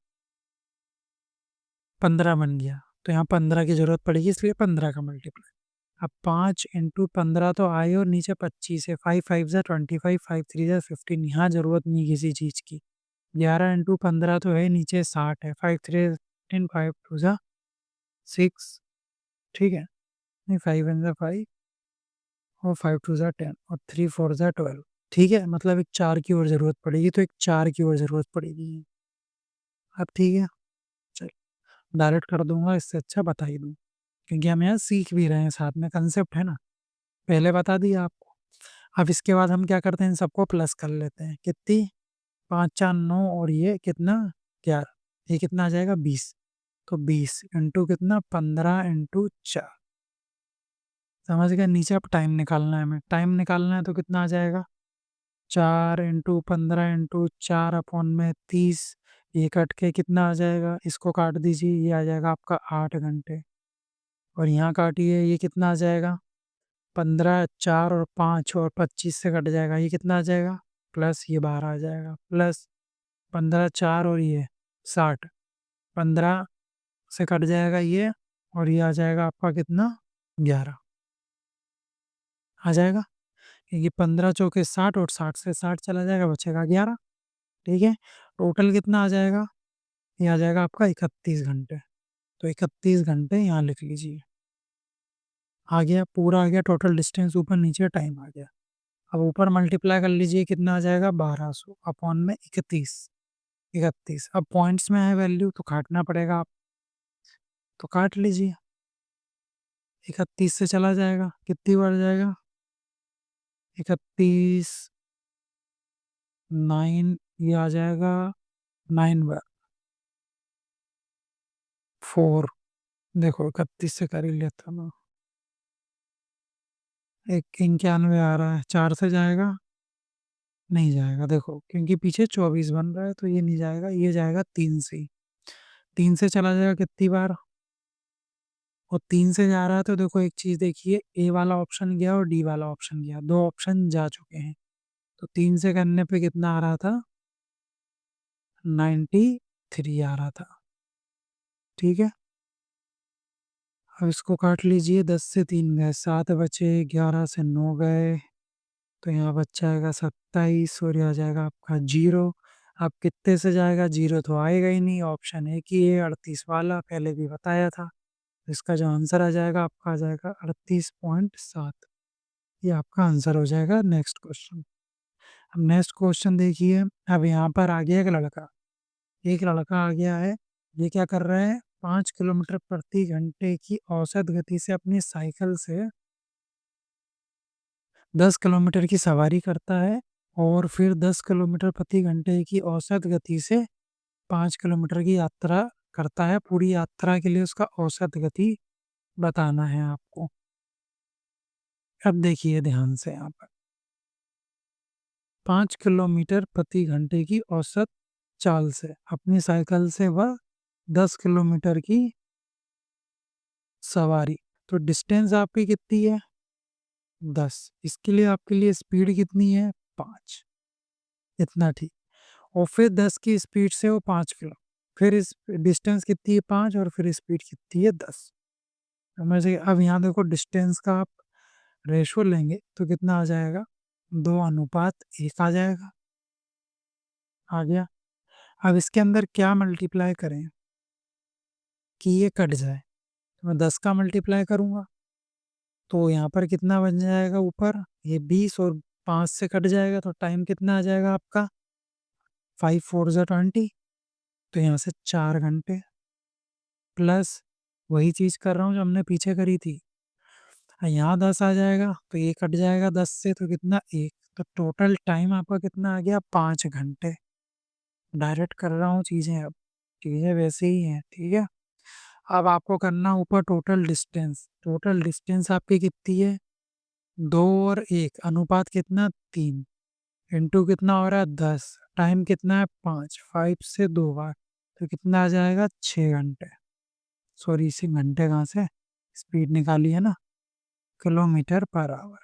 15 बन गया, तो यहाँ 15 की ज़रूरत पड़ेगी, इसलिए 15 का मल्टीप्लाई। अब 5 इंटू 15 तो आए और नीचे 25 है, 5 5 ज़ा 25, 5 3 ज़ा 15, यहाँ ज़रूरत नहीं किसी चीज़ की। 11 इंटू 15 तो है, नीचे 60 है, 5 3 15, 5 2 ज़ा 6, ठीक है? नहीं, 5 1 ज़ा 5 और 5 2 ज़ा 10 और 3 4 ज़ा 12। ठीक है, मतलब एक 4 की और ज़रूरत पड़ेगी, तो एक 4 की और ज़रूरत पड़ेगी। अब ठीक है, चलिए डायरेक्ट कर दूँगा, इससे अच्छा बता ही दूँ, क्योंकि हम यहाँ सीख भी रहे हैं साथ में, कंसेप्ट है ना, पहले बता दिया आपको। अब इसके बाद हम क्या करते हैं, इन सबको प्लस कर लेते हैं, कितनी 5 4 9 और ये कितना 11, ये कितना आ जाएगा 20, तो 20 इंटू कितना 15 इंटू 4, समझ गए? नीचे अब टाइम निकालना है हमें, टाइम निकालना है तो कितना आ जाएगा 4 इंटू 15 इंटू 4 अपॉन में 30, ये कट के कितना आ जाएगा, इसको काट दीजिए, ये आ जाएगा आपका 8 घंटे, और यहाँ काटिए, ये कितना आ जाएगा 15, 4 और 5 और 25 से कट जाएगा, ये कितना आ जाएगा प्लस ये 12 आ जाएगा, प्लस 15 4 और ये 60, 15 से कट जाएगा ये, और ये आ जाएगा आपका कितना 11 आ जाएगा, क्योंकि 15 चौके 60 और 60 से 60 चला जाएगा, बचेगा 11। ठीक है, टोटल कितना आ जाएगा, ये आ जाएगा आपका 31 घंटे, तो 31 घंटे यहाँ लिख लीजिए, आ गया पूरा, आ गया टोटल डिस्टेंस, ऊपर नीचे टाइम आ गया। अब ऊपर मल्टीप्लाई कर लीजिए, कितना आ जाएगा 1200 अपॉन में 31, 31, अब पॉइंट्स में है वैल्यू तो काटना पड़ेगा आप, तो काट लीजिए, 31 से चला जाएगा, कितनी बार जाएगा 31, 9, ये आ जाएगा 9 बार 4, देखो 31 से कर ही लेता ना, 91 आ रहा है, 4 से जाएगा, नहीं जाएगा देखो, क्योंकि पीछे 24 बन रहा है, तो ये नहीं जाएगा, ये जाएगा 3 से ही, 3 से चला जाएगा कितनी बार, और 3 से जा रहा है, तो देखो एक चीज़ देखिए, ए वाला ऑप्शन गया और डी वाला ऑप्शन गया, 2 ऑप्शन जा चुके हैं, तो 3 से करने पे कितना आ रहा था 93 आ रहा था। ठीक है, अब इसको काट लीजिए, 10 से 3 गए 7 बचे, 11 से 9 गए, तो यहाँ बच जाएगा 27, और यह आ जाएगा आपका 0। अब कितने से जाएगा, 0 तो आएगा ही नहीं, ऑप्शन एक ही है 38 वाला, पहले भी बताया था। इसका जो आंसर आ जाएगा आपका, आ जाएगा 38.7, ये आपका आंसर हो जाएगा नेक्स्ट क्वेश्चन। अब नेक्स्ट क्वेश्चन देखिए, अब यहाँ पर आ गया एक लड़का आ गया है, ये क्या कर रहा है, 5 किलोमीटर प्रति घंटे की औसत गति से अपनी साइकिल से 10 किलोमीटर की सवारी करता है, और फिर 10 किलोमीटर प्रति घंटे की औसत गति से 5 किलोमीटर की यात्रा करता है, पूरी यात्रा के लिए उसका औसत गति बताना है आपको। अब देखिए ध्यान से यहाँ पर, 5 किलोमीटर प्रति घंटे की औसत चाल से अपनी साइकिल से वह 10 किलोमीटर की सवारी, तो डिस्टेंस आपकी कितनी है 10, इसके लिए आपके लिए स्पीड कितनी है 5, इतना ठीक, और फिर 10 की स्पीड से वो 5 किलो, फिर इस डिस्टेंस कितनी है 5, और फिर स्पीड कितनी है 10, समझ गए? अब यहाँ देखो डिस्टेंस का आप रेशो लेंगे तो कितना आ जाएगा 2:1 आ जाएगा, आ गया। अब इसके अंदर क्या मल्टीप्लाई करें कि ये कट जाए, तो मैं 10 का मल्टीप्लाई करूँगा, तो यहाँ पर कितना बन जाएगा ऊपर, ये 20 और 5 से कट जाएगा, तो टाइम कितना आ जाएगा आपका 5 4 ज़ा 20, तो यहाँ से 4 घंटे, प्लस वही चीज़ कर रहा हूँ जो हमने पीछे करी थी, यहाँ 10 आ जाएगा, तो ये कट जाएगा 10 से, तो कितना 1, तो टोटल टाइम आपका कितना आ गया 5 घंटे। डायरेक्ट कर रहा हूँ चीज़ें अब, चीज़ें वैसे ही हैं, ठीक है। अब आपको करना ऊपर टोटल डिस्टेंस आपकी कितनी है 2 और 1 अनुपात कितना 3, इंटू कितना हो रहा है 10, टाइम कितना है 5, 5 से 2 बार, तो कितना आ जाएगा 6 घंटे, सॉरी इसे घंटे कहाँ से, स्पीड निकाली है ना, किलोमीटर पर आवर।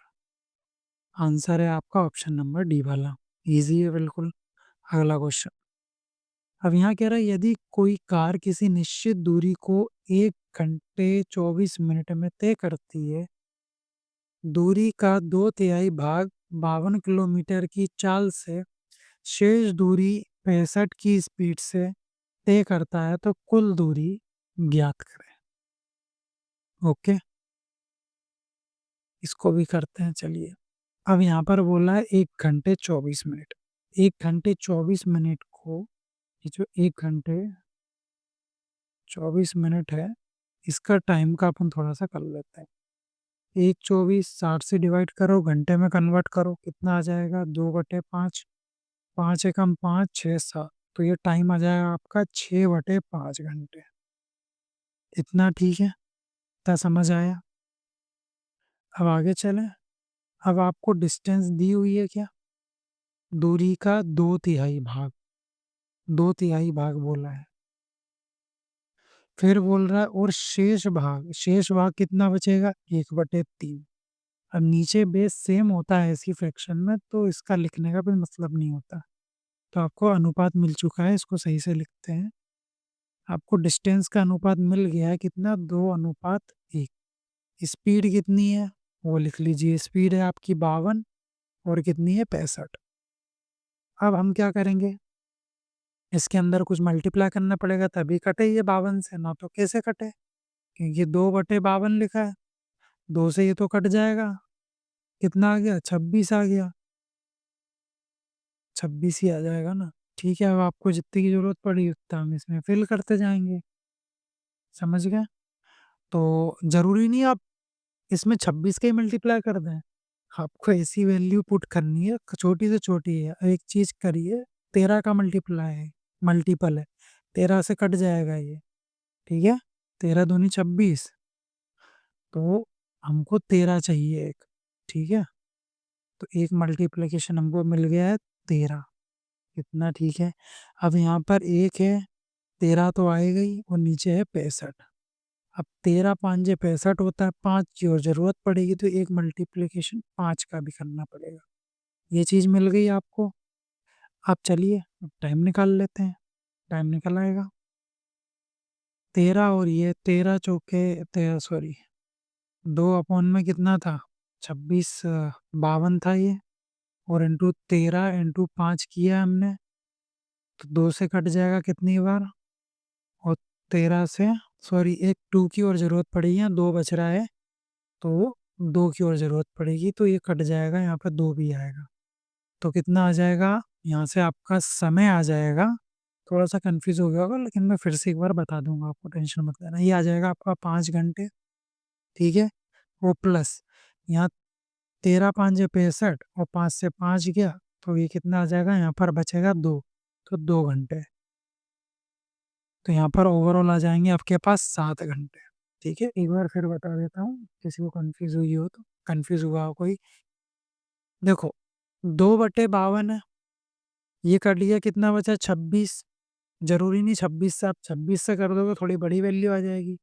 आंसर है आपका ऑप्शन नंबर डी वाला, इजी है बिल्कुल। अगला क्वेश्चन, अब यहाँ कह रहा है यदि कोई कार किसी निश्चित दूरी को 1 घंटे 24 मिनट में तय करती है, दूरी का 2/3 भाग 52 किलोमीटर की चाल से शेष दूरी 65 की स्पीड से तय करता है, तो कुल दूरी ज्ञात करें। ओके, इसको भी करते हैं, चलिए अब यहाँ पर बोला है 1 घंटे 24 मिनट। 1 घंटे 24 मिनट को, ये जो 1 घंटे 24 मिनट है, इसका टाइम का अपन थोड़ा-सा कर लेते हैं। 1/24 60 से डिवाइड करो, घंटे में कन्वर्ट करो, कितना आ जाएगा 2/5, 5 एकम 5, 6, 7, तो ये टाइम आ जाएगा आपका 6/5 घंटे। इतना ठीक है? इतना समझ आया? अब आगे चलें। अब आपको डिस्टेंस दी हुई है क्या? दूरी का 2/3 भाग, 2/3 भाग बोला है। फिर बोल रहा है और शेष भाग कितना बचेगा? 1/3। अब नीचे बेस सेम होता है इसी फ्रैक्शन में, तो इसका लिखने का भी मतलब नहीं होता। तो आपको अनुपात मिल चुका है, इसको सही से लिखते हैं। आपको डिस्टेंस का अनुपात मिल गया है कितना? 2:1। स्पीड कितनी है? वो लिख लीजिए, स्पीड है आपकी 52 और कितनी है? 65। अब हम क्या करेंगे? इसके अंदर कुछ मल्टीप्लाई करना पड़ेगा तभी कटे ये 52 से, ना तो कैसे कटे? क्योंकि 2/52 लिखा है, 2 से ये तो कट जाएगा। कितना आ गया? 26 आ गया। 26 ही आ जाएगा ना? ठीक है, अब आपको जितनी की ज़रूरत पड़ी उतना हम इसमें फिल करते जाएँगे। समझ गए? तो ज़रूरी नहीं आप इसमें 26 का ही मल्टीप्लाई कर दें। आपको ऐसी वैल्यू पुट करनी है, छोटी से छोटी है। एक चीज़ करिए, 13 का मल्टीप्लाई है, मल्टीपल है, 13 से कट जाएगा ये, ठीक है? 13 दूनी 26, तो हमको 13 चाहिए एक, ठीक है? तो एक मल्टीप्लिकेशन हमको मिल गया है 13, इतना ठीक है। अब यहाँ पर 1 है, 13 तो आएगा ही और नीचे है 65। अब 13 5 65 होता है, 5 की और ज़रूरत पड़ेगी तो एक मल्टीप्लिकेशन 5 का भी करना पड़ेगा। ये चीज़ मिल गई आपको। अब चलिए अब टाइम निकाल लेते हैं। टाइम निकल आएगा। 13 और ये 13 चौके सॉरी 2 अपॉन में कितना था? 26 52 था ये, और इंटू 13 इंटू 5 किया हमने, तो 2 से कट जाएगा कितनी बार? और 13 से सॉरी एक 2 की और ज़रूरत पड़ेगी, यहाँ 2 बच रहा है, तो 2 की और ज़रूरत पड़ेगी, तो ये कट जाएगा, यहाँ पर 2 भी आएगा। तो कितना आ जाएगा? यहाँ से आपका समय आ जाएगा, थोड़ा-सा कन्फ्यूज़ हो गया होगा लेकिन मैं फिर से एक बार बता दूँगा आपको, टेंशन मत लेना। ये आ जाएगा आपका 5 घंटे, ठीक है? वो प्लस यहाँ 13 5 65 और 5 से 5 गया, तो ये कितना आ जाएगा? यहाँ पर बचेगा 2, तो 2 घंटे। तो यहाँ पर ओवरऑल आ जाएँगे आपके पास 7 घंटे, ठीक है? एक बार फिर बता देता हूँ, किसी को कन्फ्यूज़ हुई हो तो, कन्फ्यूज़ हुआ हो कोई। देखो 2/52 है, ये कट गया, कितना बचा? 26। ज़रूरी नहीं 26 से, आप 26 से कर दोगे थोड़ी बड़ी वैल्यू आ जाएगी।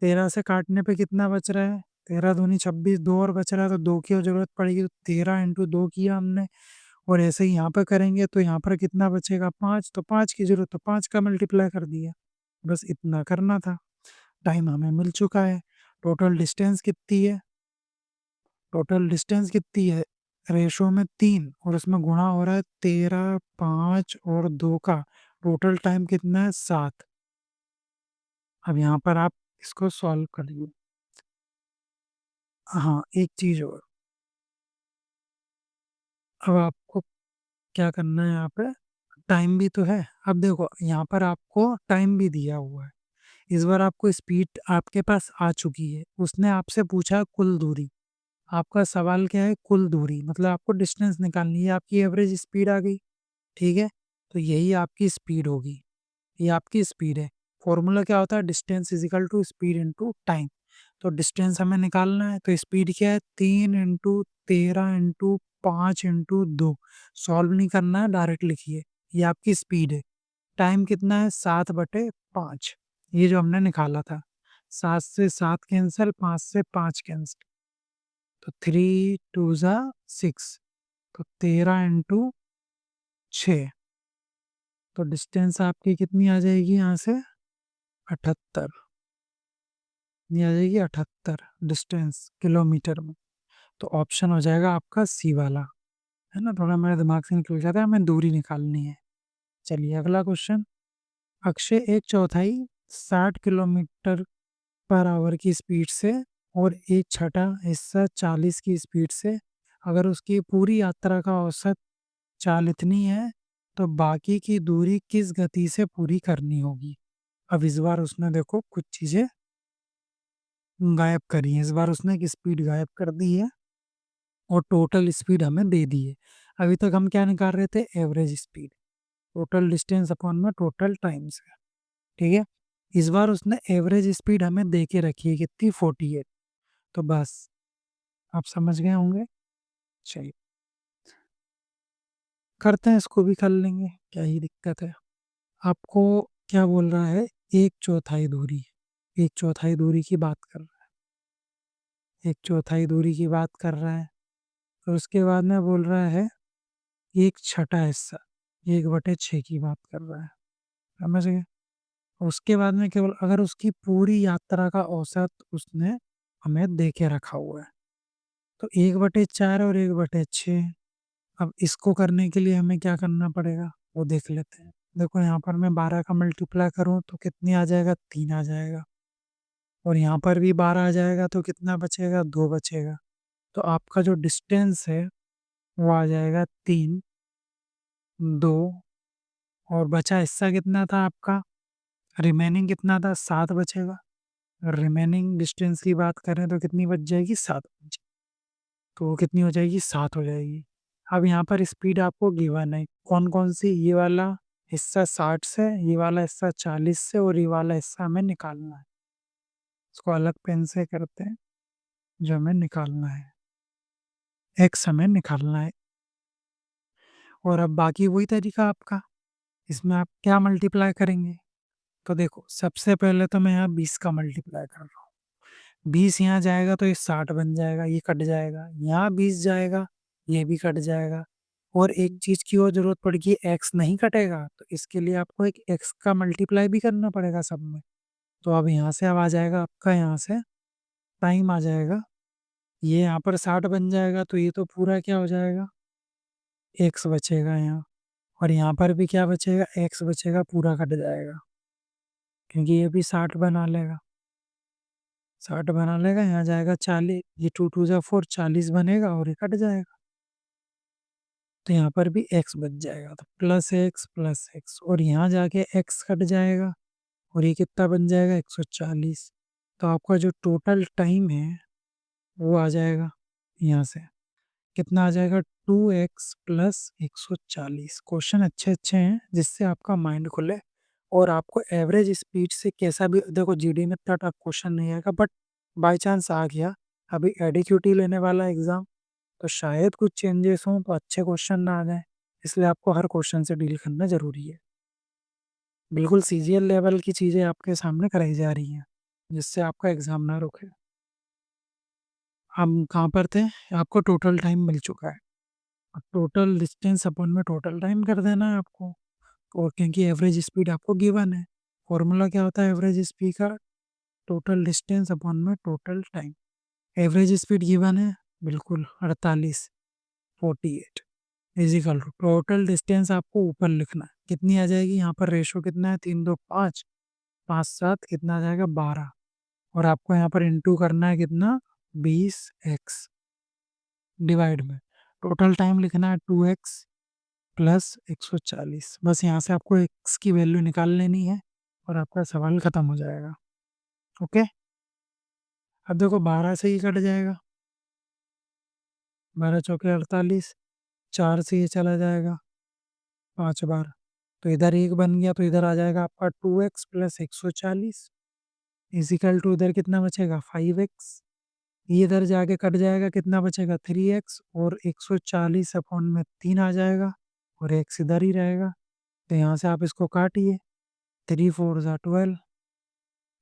13 से काटने पे कितना बच रहा है? 13 दूनी 26, 2 और बच रहा है, तो 2 की और ज़रूरत पड़ेगी, तो 13 इंटू 2 किया हमने, और ऐसे ही यहाँ पे करेंगे तो यहाँ पर कितना बचेगा? 5, तो 5 की ज़रूरत, तो 5 का मल्टीप्लाई कर दिया। बस इतना करना था। टाइम हमें मिल चुका है। टोटल डिस्टेंस कितनी है? टोटल डिस्टेंस कितनी है? रेशो में 3 और उसमें गुणा हो रहा है 13, 5 और 2 का। टोटल टाइम कितना है? 7। अब यहाँ पर आप इसको सॉल्व करिए। हाँ, एक चीज़ और, अब आपको क्या करना है यहाँ पे, टाइम भी तो है। अब देखो यहाँ पर आपको टाइम भी दिया हुआ है। इस बार आपको स्पीड आपके पास आ चुकी है। उसने आपसे पूछा कुल दूरी। आपका सवाल क्या है? कुल दूरी, मतलब आपको डिस्टेंस निकालनी है। आपकी एवरेज स्पीड आ गई, ठीक है? तो यही आपकी स्पीड होगी। ये आपकी स्पीड है। फॉर्मूला क्या होता है? Distance is equal to speed into time. तो डिस्टेंस हमें निकालना है, तो स्पीड क्या है? 3 इंटू 13 इंटू 5 इंटू 2। सॉल्व नहीं करना है, डायरेक्ट लिखिए। ये आपकी स्पीड है। टाइम कितना है? 7/5, ये जो हमने निकाला था। 7 से 7 कैंसिल, 5 से 5 कैंसिल, तो 3 2 ज़ा 6, तो 13 इंटू 6, तो डिस्टेंस आपकी कितनी आ जाएगी यहाँ से? 78। ये आ जाएगी 78 डिस्टेंस किलोमीटर में। तो ऑप्शन हो जाएगा आपका सी वाला, है ना? थोड़ा मेरे दिमाग से निकल गया था, हमें दूरी निकालनी है। चलिए अगला question. Akshay 1/4 60 kilometre per our की स्पीड से और 1/6 हिस्सा 40 की स्पीड से अगर उसकी पूरी यात्रा का औसत चाल इतनी है, तो बाकी की दूरी किस गति से पूरी करनी होगी? अब इस बार उसने देखो कुछ चीज़ें गायब करी हैं, इस बार उसने एक स्पीड गायब कर दी है और टोटल स्पीड हमें दे दी है। अभी तक हम क्या निकाल रहे थे? Average speed, total distance upon में टोटल टाइम से, ठीक है? इस बार उसने एवरेज स्पीड हमें दे के रखी है कितनी? 48। तो बस आप समझ गए होंगे। चलिए करते हैं, इसको भी कर लेंगे, क्या ही दिक्कत है। आपको क्या बोल रहा है? एक चौथाई दूरी, एक चौथाई दूरी की बात कर रहा है, एक चौथाई दूरी की बात कर रहा है। और उसके बाद में बोल रहा है एक छठा हिस्सा, 1/6 की बात कर रहा है, समझ गए? उसके बाद में केवल अगर उसकी पूरी यात्रा का औसत उसने हमें दे के रखा हुआ है, तो 1/4 और 1/6। अब इसको करने के लिए हमें क्या करना पड़ेगा वो देख लेते हैं। देखो यहाँ पर मैं 12 का मल्टीप्लाई करूँ तो कितनी आ जाएगा? 3 आ जाएगा। और यहाँ पर भी 12 आ जाएगा तो कितना बचेगा? 2 बचेगा। तो आपका जो डिस्टेंस है वो आ जाएगा 3, 2 और बचा हिस्सा कितना था आपका? रिमेनिंग कितना था? 7 बचेगा। रिमेनिंग डिस्टेंस की बात करें तो कितनी बच जाएगी? 7 बच, तो वो कितनी हो जाएगी? 7 हो जाएगी। अब यहाँ पर स्पीड आपको गिवन है, कौन-कौन सी? ये वाला हिस्सा 60 से, ये वाला हिस्सा 40 से और ये वाला हिस्सा हमें निकालना है। इसको अलग पेन से करते हैं, जो हमें निकालना है। एक्स हमें निकालना है। और अब बाकी वही तरीका आपका, इसमें आप क्या मल्टीप्लाई करेंगे? तो देखो सबसे पहले तो मैं यहाँ 20 का मल्टीप्लाई कर रहा हूँ। 20 यहाँ जाएगा तो ये 60 बन जाएगा, ये कट जाएगा। यहाँ 20 जाएगा, ये भी कट जाएगा। और एक चीज़ की और ज़रूरत पड़ेगी, एक्स नहीं कटेगा, तो इसके लिए आपको एक एक्स का मल्टीप्लाई भी करना पड़ेगा सब में। तो अब यहाँ से अब आ जाएगा आपका, यहाँ से टाइम आ जाएगा। ये यहाँ पर 60 बन जाएगा, तो ये तो पूरा क्या हो जाएगा? एक्स बचेगा यहाँ। और यहाँ पर भी क्या बचेगा? एक्स बचेगा, पूरा कट जाएगा। क्योंकि ये भी 60 बना लेगा, 60 बना लेगा, यहाँ जाएगा 40, ये 2 2 जा 4, 40 बनेगा और ये कट जाएगा। तो यहाँ पर भी x बच जाएगा, तो प्लस एक्स और यहाँ जाके x कट जाएगा और ये कितना बन जाएगा? 140। तो आपका जो टोटल टाइम है वो आ जाएगा यहाँ से, कितना आ जाएगा? 2x plus 140। क्वेश्चन अच्छे अच्छे हैं जिससे आपका माइंड खुले और आपको एवरेज स्पीड से कैसा भी, देखो जीडी में इतना टफ क्वेश्चन नहीं आएगा, बट बाई चांस आ गया, अभी एडीक्यूटी लेने वाला एग्ज़ाम, तो शायद कुछ चेंजेस हों तो अच्छे क्वेश्चन ना आ जाएँ, इसलिए आपको हर क्वेश्चन से डील करना ज़रूरी है। बिल्कुल सीजीएल लेवल की चीज़ें आपके सामने कराई जा रही हैं, जिससे आपका एग्ज़ाम ना रुके। हम कहाँ पर थे? आपको टोटल टाइम मिल चुका है। अब टोटल डिस्टेंस अपॉन में टोटल टाइम कर देना है आपको, और क्योंकि एवरेज स्पीड आपको गिवन है। फॉर्मूला क्या होता है एवरेज स्पीड का? टोटल डिस्टेंस अपॉन में total time. Average speed given है, बिल्कुल 48, 48 is equal to total distance आपको ऊपर लिखना है, कितनी आ जाएगी? यहाँ पर रेशो कितना है? 3 2 5, 5 7 कितना आ जाएगा? 12। और आपको यहाँ पर इंटू करना है कितना? 20x डिवाइड में टोटल टाइम लिखना है 2x प्लस 140। बस यहाँ से आपको x की वैल्यू निकाल लेनी है और आपका सवाल खत्म हो जाएगा। ओके, अब देखो 12 से ही कट जाएगा, 12 चौके 48, 4 से ये चला जाएगा 5 बार, तो इधर 1 बन गया, तो इधर आ जाएगा आपका 2x प्लस 140 इजिकल टू इधर कितना बचेगा? 5x। ये इधर जाके कट जाएगा, कितना बचेगा? 3x और 140 अपॉन में 3 आ जाएगा और x इधर ही रहेगा। तो यहाँ से आप इसको काटिए, 3 4 ज़ा 12,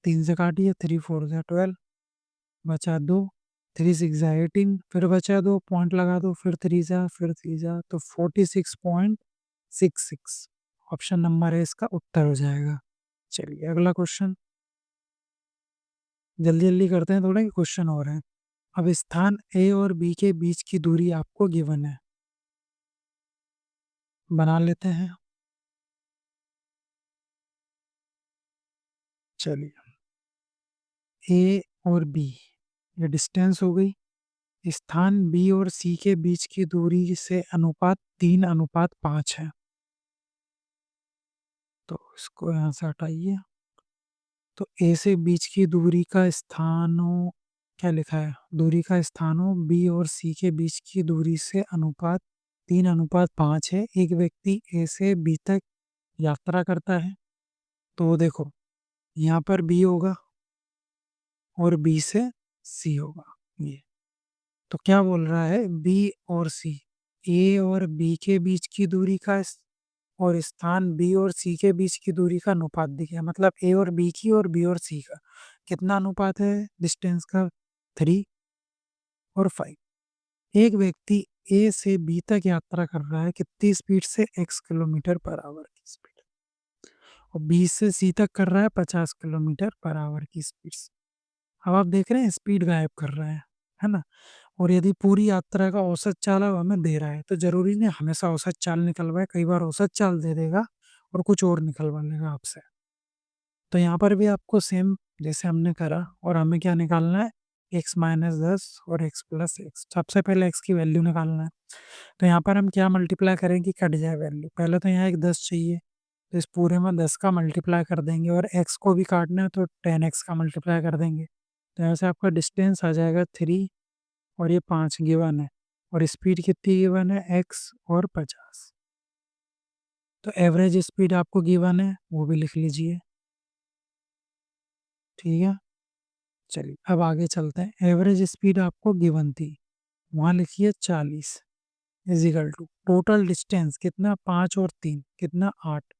3 से काटिए, 3 4 ज़ा 12, बचा 2, 3 6 ज़ा 18, फिर बचा 2, पॉइंट लगा दो, फिर 3 ज़ा, फिर 3 ज़ा, तो 46.66 ऑप्शन नंबर है इसका उत्तर हो जाएगा। चलिए अगला क्वेश्चन, जल्दी जल्दी करते हैं थोड़ा, क्वेश्चन और है। अब स्थान ए और बी के बीच की दूरी आपको गिवन है, बना लेते हैं। चलिए ए और बी, ये डिस्टेंस हो गई, स्थान बी और सी के बीच की दूरी से अनुपात 3:5 है। तो इसको यहाँ से हटाइए। तो ए से बीच की दूरी का स्थानों क्या लिखा है? दूरी का स्थानों बी और सी के बीच की दूरी से अनुपात 3:5 है। एक व्यक्ति ए से बी तक यात्रा करता है। तो देखो, यहाँ पर बी होगा और बी से सी होगा ये। तो क्या बोल रहा है? बी और सी, ए और बी के बीच की दूरी का और स्थान बी और सी के बीच की दूरी का अनुपात दिया। मतलब ए और बी की और बी और सी का कितना अनुपात है डिस्टेंस का? 3 और 5। एक व्यक्ति ए से बी तक यात्रा कर रहा है कितनी स्पीड से? x किलोमीटर पर आवर की स्पीड। और बी से सी तक कर रहा है 50 किलोमीटर पर आवर की स्पीड से। अब आप देख रहे हैं स्पीड गायब कर रहा है ना? और यदि पूरी यात्रा का औसत चाल अब हमें दे रहा है, तो जरूरी नहीं हमेशा औसत चाल निकलवाए, कई बार औसत चाल दे देगा और कुछ और निकलवा लेगा आपसे। तो यहाँ पर भी आपको सेम जैसे हमने करा, और हमें क्या निकालना है? x-10 और x+x। सबसे पहले x की वैल्यू निकालना है। तो यहाँ पर हम क्या मल्टीप्लाई करें कि कट जाए वैल्यू? पहले तो यहाँ एक 10 चाहिए, तो इस पूरे में 10 का मल्टीप्लाई कर देंगे, और x को भी काटना है तो 10x का मल्टीप्लाई कर देंगे। तो यहाँ से आपका डिस्टेंस आ जाएगा 3 और ये 5 गिवन है, और स्पीड कितनी गिवन है? x और 50। तो एवरेज स्पीड आपको गिवन है, वो भी लिख लीजिए। ठीक है, चलिए अब आगे चलते हैं। एवरेज स्पीड आपको गिवन थी, वहाँ लिखिए 40 इजिकल टू टोटल डिस्टेंस कितना? 5 और 3 कितना? 8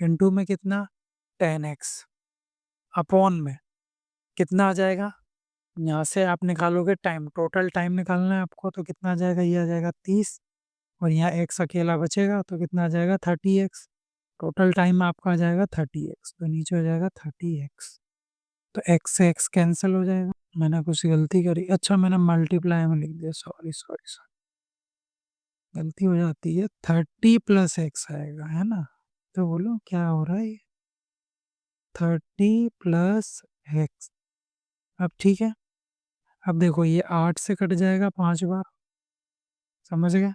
इंटू में कितना? 10x अपॉन में कितना आ जाएगा? यहाँ से आप निकालोगे टाइम, टोटल टाइम निकालना है आपको, तो कितना आ जाएगा? ये आ जाएगा 30, और यहाँ x अकेला बचेगा तो कितना आ जाएगा? 30x। टोटल टाइम आपका आ जाएगा 30x, तो नीचे हो जाएगा 30x। तो x से x कैंसिल हो जाएगा। मैंने कुछ गलती करी, अच्छा मैंने मल्टीप्लाई में लिख दिया, सॉरी सॉरी सॉरी, गलती हो जाती है। 30+x आएगा, है ना? तो बोलो क्या हो रहा है ये? 30+x। अब ठीक है, अब देखो ये 8 से कट जाएगा 5 बार, समझ गए?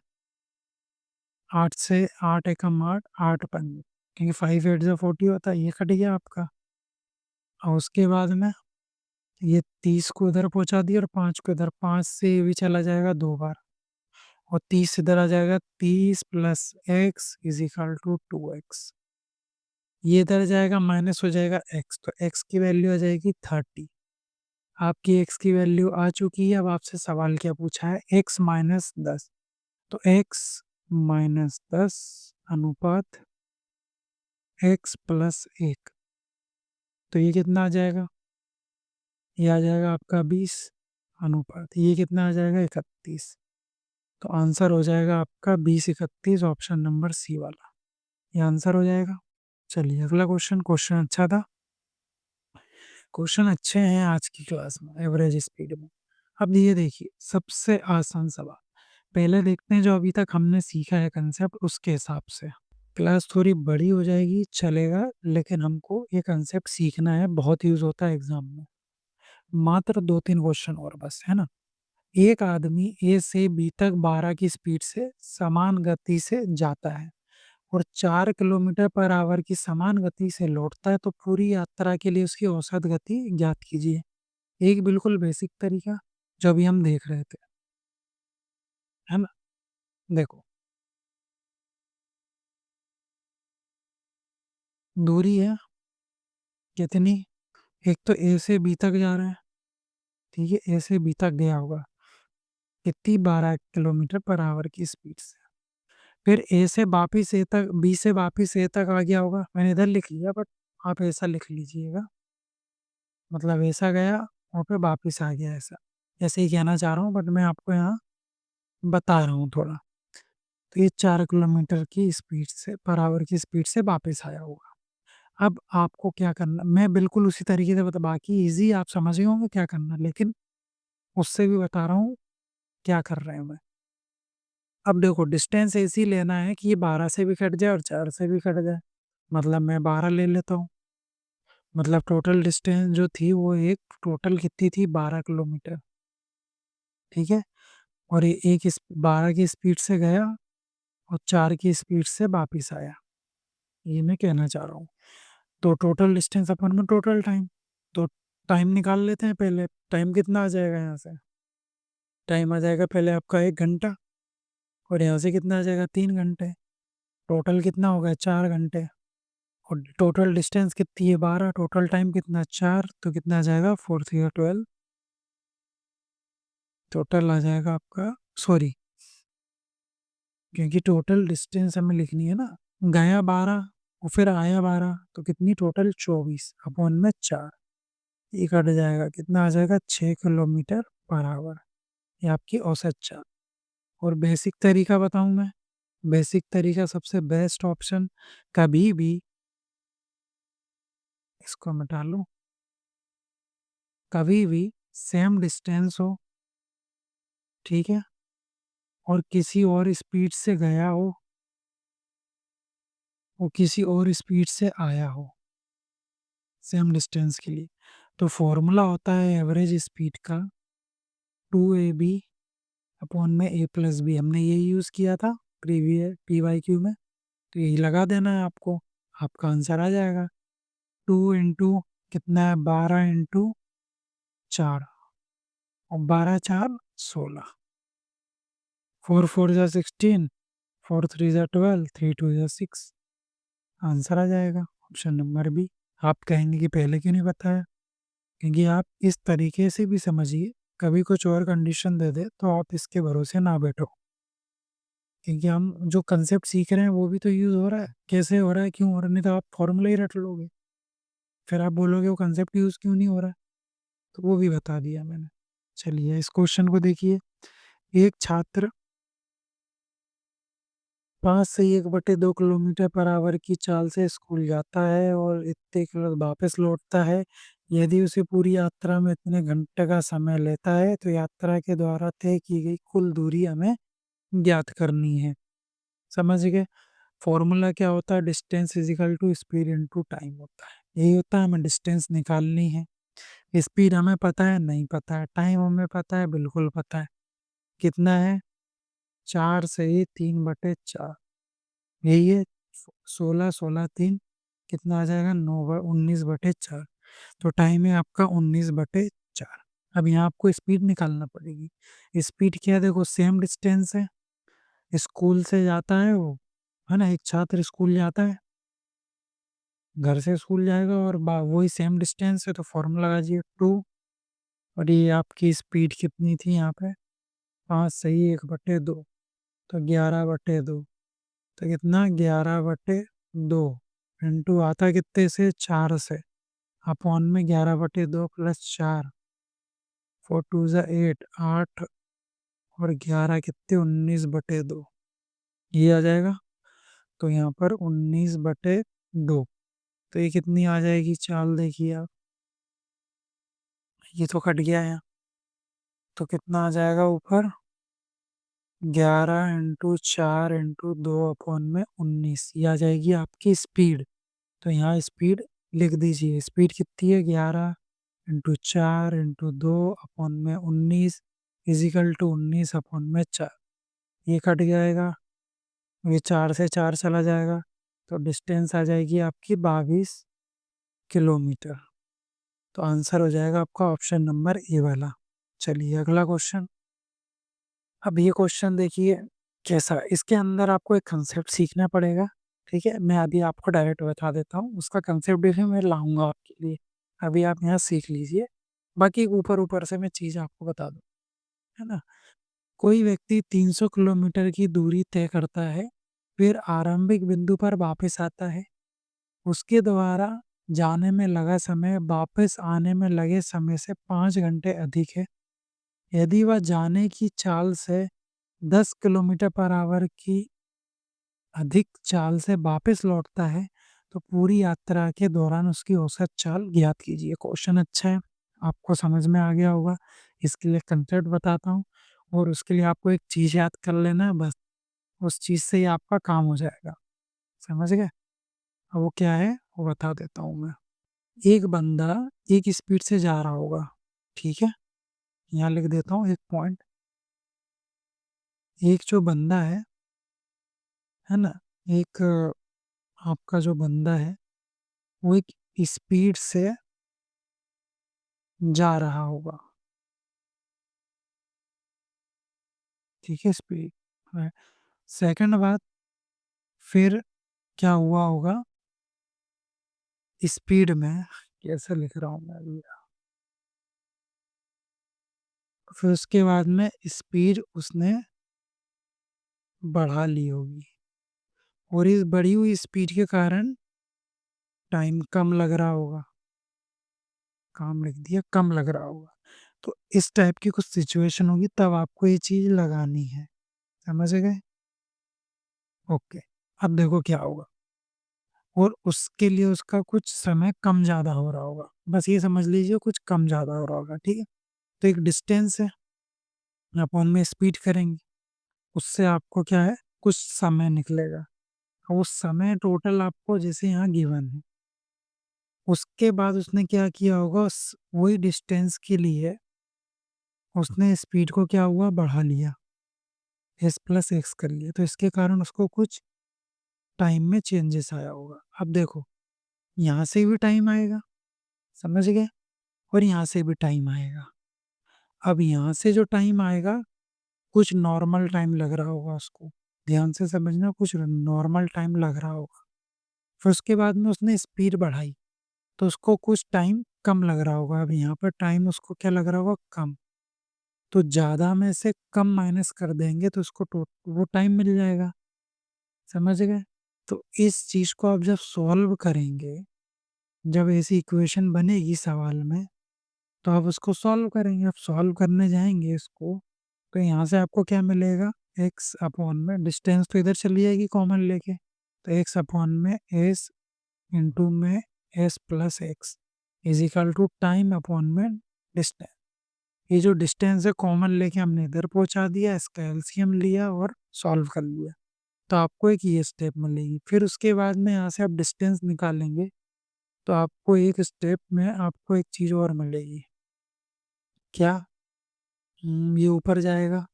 8 से 8 एकम 8, 8 पंजे, क्योंकि 5 8 जो 40 होता है, ये कट गया आपका। और उसके बाद में ये 30 को इधर पहुंचा दिया और 5 को इधर, 5 से ये भी चला जाएगा 2 बार, और 30 इधर आ जाएगा। 30+x is equal to 2x। ये इधर जाएगा, माइनस हो जाएगा x, तो x की वैल्यू आ जाएगी 30। आपकी x की वैल्यू आ चुकी है। अब आपसे सवाल क्या पूछा है? x-10। तो x-10 अनुपात x+1, तो ये कितना आ जाएगा? ये आ जाएगा आपका 20 अनुपात, ये कितना आ जाएगा? 31। तो आंसर हो जाएगा आपका 20-31, ऑप्शन नंबर सी वाला, ये आंसर हो जाएगा। चलिए अगला क्वेश्चन। क्वेश्चन अच्छा था, क्वेश्चन अच्छे हैं आज की क्लास में एवरेज स्पीड में। अब ये देखिए सबसे आसान सवाल, पहले देखते हैं जो अभी तक हमने सीखा है कंसेप्ट, उसके हिसाब से। क्लास थोड़ी बड़ी हो जाएगी चलेगा, लेकिन हमको ये कंसेप्ट सीखना है, बहुत यूज होता है एग्जाम में। मात्र 2-3 क्वेश्चन और बस, है ना? एक आदमी ए से बी तक 12 की स्पीड से समान गति से जाता है और 4 किलोमीटर पर आवर की समान गति से लौटता है, तो पूरी यात्रा के लिए उसकी औसत गति ज्ञात कीजिए। एक बिल्कुल बेसिक तरीका जो अभी हम देख रहे थे, है ना? देखो, दूरी है कितनी? एक तो ए से बी तक जा रहा है, ठीक है, ए से बी तक गया होगा कितनी? 12 किलोमीटर पर आवर की स्पीड से। फिर ए से वापिस ए तक, बी से वापिस ए तक आ गया होगा, मैंने इधर लिख लिया बट आप ऐसा लिख लीजिएगा, मतलब ऐसा गया और फिर वापिस आ गया, ऐसा ऐसे ही कहना चाह रहा हूँ, बट मैं आपको यहाँ बता रहा हूँ थोड़ा। तो ये 4 किलोमीटर की स्पीड से, पर आवर की स्पीड से वापस आया होगा। अब आपको क्या करना, मैं बिल्कुल उसी तरीके से बता, बाकी इजी आप समझ गए होंगे क्या करना, लेकिन उससे भी बता रहा हूँ क्या कर रहे हैं मैं। अब देखो डिस्टेंस ऐसी लेना है कि ये 12 से भी कट जाए और 4 से भी कट जाए, मतलब मैं 12 ले लेता हूँ। मतलब टोटल डिस्टेंस जो थी वो एक टोटल कितनी थी? 12 किलोमीटर, ठीक है। और ये 12 की स्पीड से गया और 4 की स्पीड से वापिस आया, ये मैं कहना चाह रहा हूँ। तो टोटल डिस्टेंस अपन में टोटल टाइम, तो टाइम निकाल लेते हैं पहले। टाइम कितना आ जाएगा यहाँ से? टाइम आ जाएगा पहले आपका 1 घंटा, और यहाँ से कितना आ जाएगा 3 घंटे। टोटल कितना हो गया 4 घंटे, और टोटल डिस्टेंस कितनी है 12, टोटल टाइम कितना 4, तो कितना आ जाएगा 4 3 12। टोटल आ जाएगा आपका, सॉरी, क्योंकि टोटल डिस्टेंस हमें लिखनी है ना, गया 12 और फिर आया 12, तो कितनी टोटल 24 अपॉन में 4, ये कट जाएगा, कितना आ जाएगा 6 किलोमीटर पर आवर। ये आपकी औसत चाल। और बेसिक तरीका बताऊं मैं, बेसिक तरीका सबसे बेस्ट ऑप्शन, कभी भी इसको मिटा लूं, कभी भी सेम डिस्टेंस हो, ठीक है, और किसी और स्पीड से गया हो और किसी और स्पीड से आया हो सेम डिस्टेंस के लिए, तो फॉर्मूला होता है एवरेज स्पीड का 2ab अपॉन में a प्लस बी। हमने ये यूज़ किया था प्रीवियस PYQ में, तो यही लगा देना है आपको, आपका आंसर आ जाएगा। 2 इंटू कितना है 12 इंटू 4, और 12 4 16, 4 4 जा 16, 4 3 जा 12, 3 2 जा 6, आंसर आ जाएगा ऑप्शन नंबर बी। आप कहेंगे कि पहले क्यों नहीं बताया, क्योंकि आप इस तरीके से भी समझिए, कभी कुछ और कंडीशन दे दे तो आप इसके भरोसे ना बैठो, क्योंकि हम जो कंसेप्ट सीख रहे हैं वो भी तो यूज़ हो रहा है, कैसे हो रहा है, क्यों हो रहा है, नहीं तो आप फॉर्मूला ही रट लोगे, फिर आप बोलोगे वो कंसेप्ट यूज़ क्यों नहीं हो रहा है, तो वो भी बता दिया मैंने। चलिए इस क्वेश्चन को देखिए, एक छात्र 5 से 1/2 किलोमीटर पर आवर की चाल से स्कूल जाता है और इतने किलो वापस लौटता है। यदि उसे पूरी यात्रा में इतने घंटे का समय लेता है, तो यात्रा के द्वारा तय की गई कुल दूरी हमें ज्ञात करनी है। समझ गए? फॉर्मूला क्या होता है, distance is equal to speed into time होता है। यही होता है, हमें डिस्टेंस निकालनी है। स्पीड हमें पता है, नहीं पता है, टाइम हमें पता है, बिल्कुल पता है। कितना है 4 से 3/4, यही है 16 16 3, कितना आ जाएगा 19/4। तो टाइम है आपका 19/4। अब यहाँ आपको स्पीड निकालना पड़ेगी। स्पीड क्या है, देखो सेम डिस्टेंस है, स्कूल से जाता है वो, है ना, एक छात्र स्कूल जाता है, घर से स्कूल जाएगा, और वही सेम डिस्टेंस है, तो फॉर्मूला लगाइए 2, और ये आपकी स्पीड कितनी थी यहाँ पे 5 सही 1/2, तो 11/2, तो कितना 11/2 इंटू आता कितने से 4 से, अपॉन में 11/2 प्लस 4, 4 2 ज़ा 8 8, और 11 कितने 19/2, ये आ जाएगा। तो यहाँ पर 19/2, तो ये कितनी आ जाएगी चाल, देखिए आप, ये तो कट गया है, तो कितना आ जाएगा ऊपर 11 इंटू 4 इंटू 2 अपॉन में 19, ये आ जाएगी आपकी स्पीड। तो यहाँ स्पीड लिख दीजिए, स्पीड कितनी है 11 इंटू 4 इंटू 2 अपॉन में 19 इजिकल टू 19 अपॉन में 4, ये कट जाएगा, ये 4 से 4 चला जाएगा, तो डिस्टेंस आ जाएगी आपकी 22 किलोमीटर। तो आंसर हो जाएगा आपका ऑप्शन नंबर ए वाला। चलिए अगला क्वेश्चन। अब ये क्वेश्चन देखिए कैसा, इसके अंदर आपको एक कंसेप्ट सीखना पड़ेगा, ठीक है, मैं अभी आपको डायरेक्ट बता देता हूँ, उसका कंसेप्ट भी फिर मैं लाऊंगा आपके लिए, अभी आप यहाँ सीख लीजिए, बाकी ऊपर ऊपर से मैं चीज़ आपको बता दूँ, है ना। कोई व्यक्ति 300 किलोमीटर की दूरी तय करता है, फिर आरंभिक बिंदु पर वापस आता है, उसके द्वारा जाने में लगा समय वापस आने में लगे समय से 5 घंटे अधिक है। यदि वह जाने की चाल से 10 किलोमीटर पर आवर की अधिक चाल से वापस लौटता है, तो पूरी यात्रा के दौरान उसकी औसत चाल ज्ञात कीजिए। क्वेश्चन अच्छा है, आपको समझ में आ गया होगा। इसके लिए कंसेप्ट बताता हूँ, और उसके लिए आपको एक चीज़ याद कर लेना है बस, उस चीज़ से ही आपका काम हो जाएगा। समझ गए? अब वो क्या है वो बता देता हूँ मैं। एक बंदा एक स्पीड से जा रहा होगा, ठीक है, यहाँ लिख देता हूँ एक पॉइंट। एक जो बंदा है ना? एक आपका जो बंदा है, वो एक स्पीड से जा रहा होगा, ठीक है? स्पीड है। सेकंड बात, फिर क्या हुआ होगा स्पीड में, कैसे लिख रहा हूँ मैं अभी? फिर उसके बाद में स्पीड उसने बढ़ा ली होगी और इस बढ़ी हुई स्पीड के कारण टाइम कम लग रहा होगा। काम लिख दिया, कम लग रहा होगा। तो इस टाइप की कुछ सिचुएशन होगी, तब आपको ये चीज़ लगानी है। समझ गए? ओके। अब देखो क्या होगा, और उसके लिए उसका कुछ समय कम ज़्यादा हो रहा होगा। बस ये समझ लीजिए कुछ कम ज़्यादा हो रहा होगा, ठीक है? तो एक डिस्टेंस है, अपन में स्पीड करेंगे, उससे आपको क्या है, कुछ समय निकलेगा। और उस समय टोटल आपको जैसे यहाँ गिवन है। उसके बाद उसने क्या किया होगा, उस वही डिस्टेंस के लिए उसने स्पीड को क्या हुआ, बढ़ा लिया, एस प्लस एक्स कर लिया। तो इसके कारण उसको कुछ टाइम में चेंजेस आया होगा। अब देखो, यहाँ से भी टाइम आएगा, समझ गए? और यहाँ से भी टाइम आएगा। अब यहाँ से जो टाइम आएगा, कुछ नॉर्मल टाइम लग रहा होगा उसको। ध्यान से समझना, कुछ नॉर्मल टाइम लग रहा होगा। फिर उसके बाद में उसने स्पीड बढ़ाई, तो उसको कुछ टाइम कम लग रहा होगा। अब यहाँ पर टाइम उसको क्या लग रहा होगा, कम। तो ज़्यादा में से कम माइनस कर देंगे तो उसको वो टाइम मिल जाएगा। समझ गए? तो इस चीज़ को आप जब सॉल्व करेंगे, जब ऐसी इक्वेशन बनेगी सवाल में, तो आप उसको सॉल्व करेंगे। आप सॉल्व करने जाएँगे इसको, तो यहाँ से आपको क्या मिलेगा, एक्स अपॉन में डिस्टेंस तो इधर चली जाएगी कॉमन लेके, तो एक्स अपॉन में एस इंटू में s plus x is equal to time upon में डिस्टेंस। ये जो डिस्टेंस है कॉमन लेके हमने इधर पहुंचा दिया, इसका एलसीएम लिया और सॉल्व कर लिया। तो आपको एक ये स्टेप मिलेगी। फिर उसके बाद में यहाँ से आप डिस्टेंस निकालेंगे, तो आपको एक स्टेप में आपको एक चीज़ और मिलेगी। क्या? ये ऊपर जाएगा,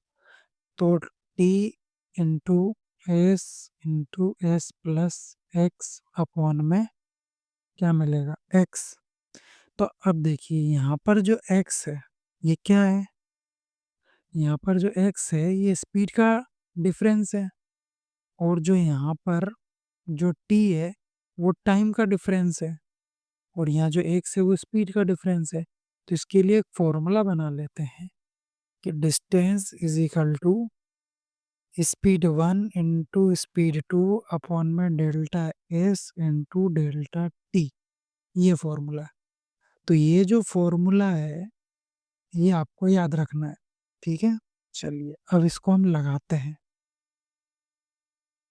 तो T into into S plus x upon में क्या मिलेगा, एक्स। तो अब देखिए यहाँ पर जो एक्स है, ये क्या है? यहाँ पर जो एक्स है ये स्पीड का डिफरेंस है, और जो यहाँ पर जो टी है वो टाइम का डिफरेंस है, और यहाँ जो एक्स है वो स्पीड का डिफरेंस है। तो इसके लिए एक फॉर्मूला बना लेते हैं कि distance is equal to speed 1 into speed 2 upon में delta s into delta t. ये फॉर्मूला है। तो ये जो फॉर्मूला है ये आपको याद रखना है, ठीक है? चलिए अब इसको हम लगाते हैं।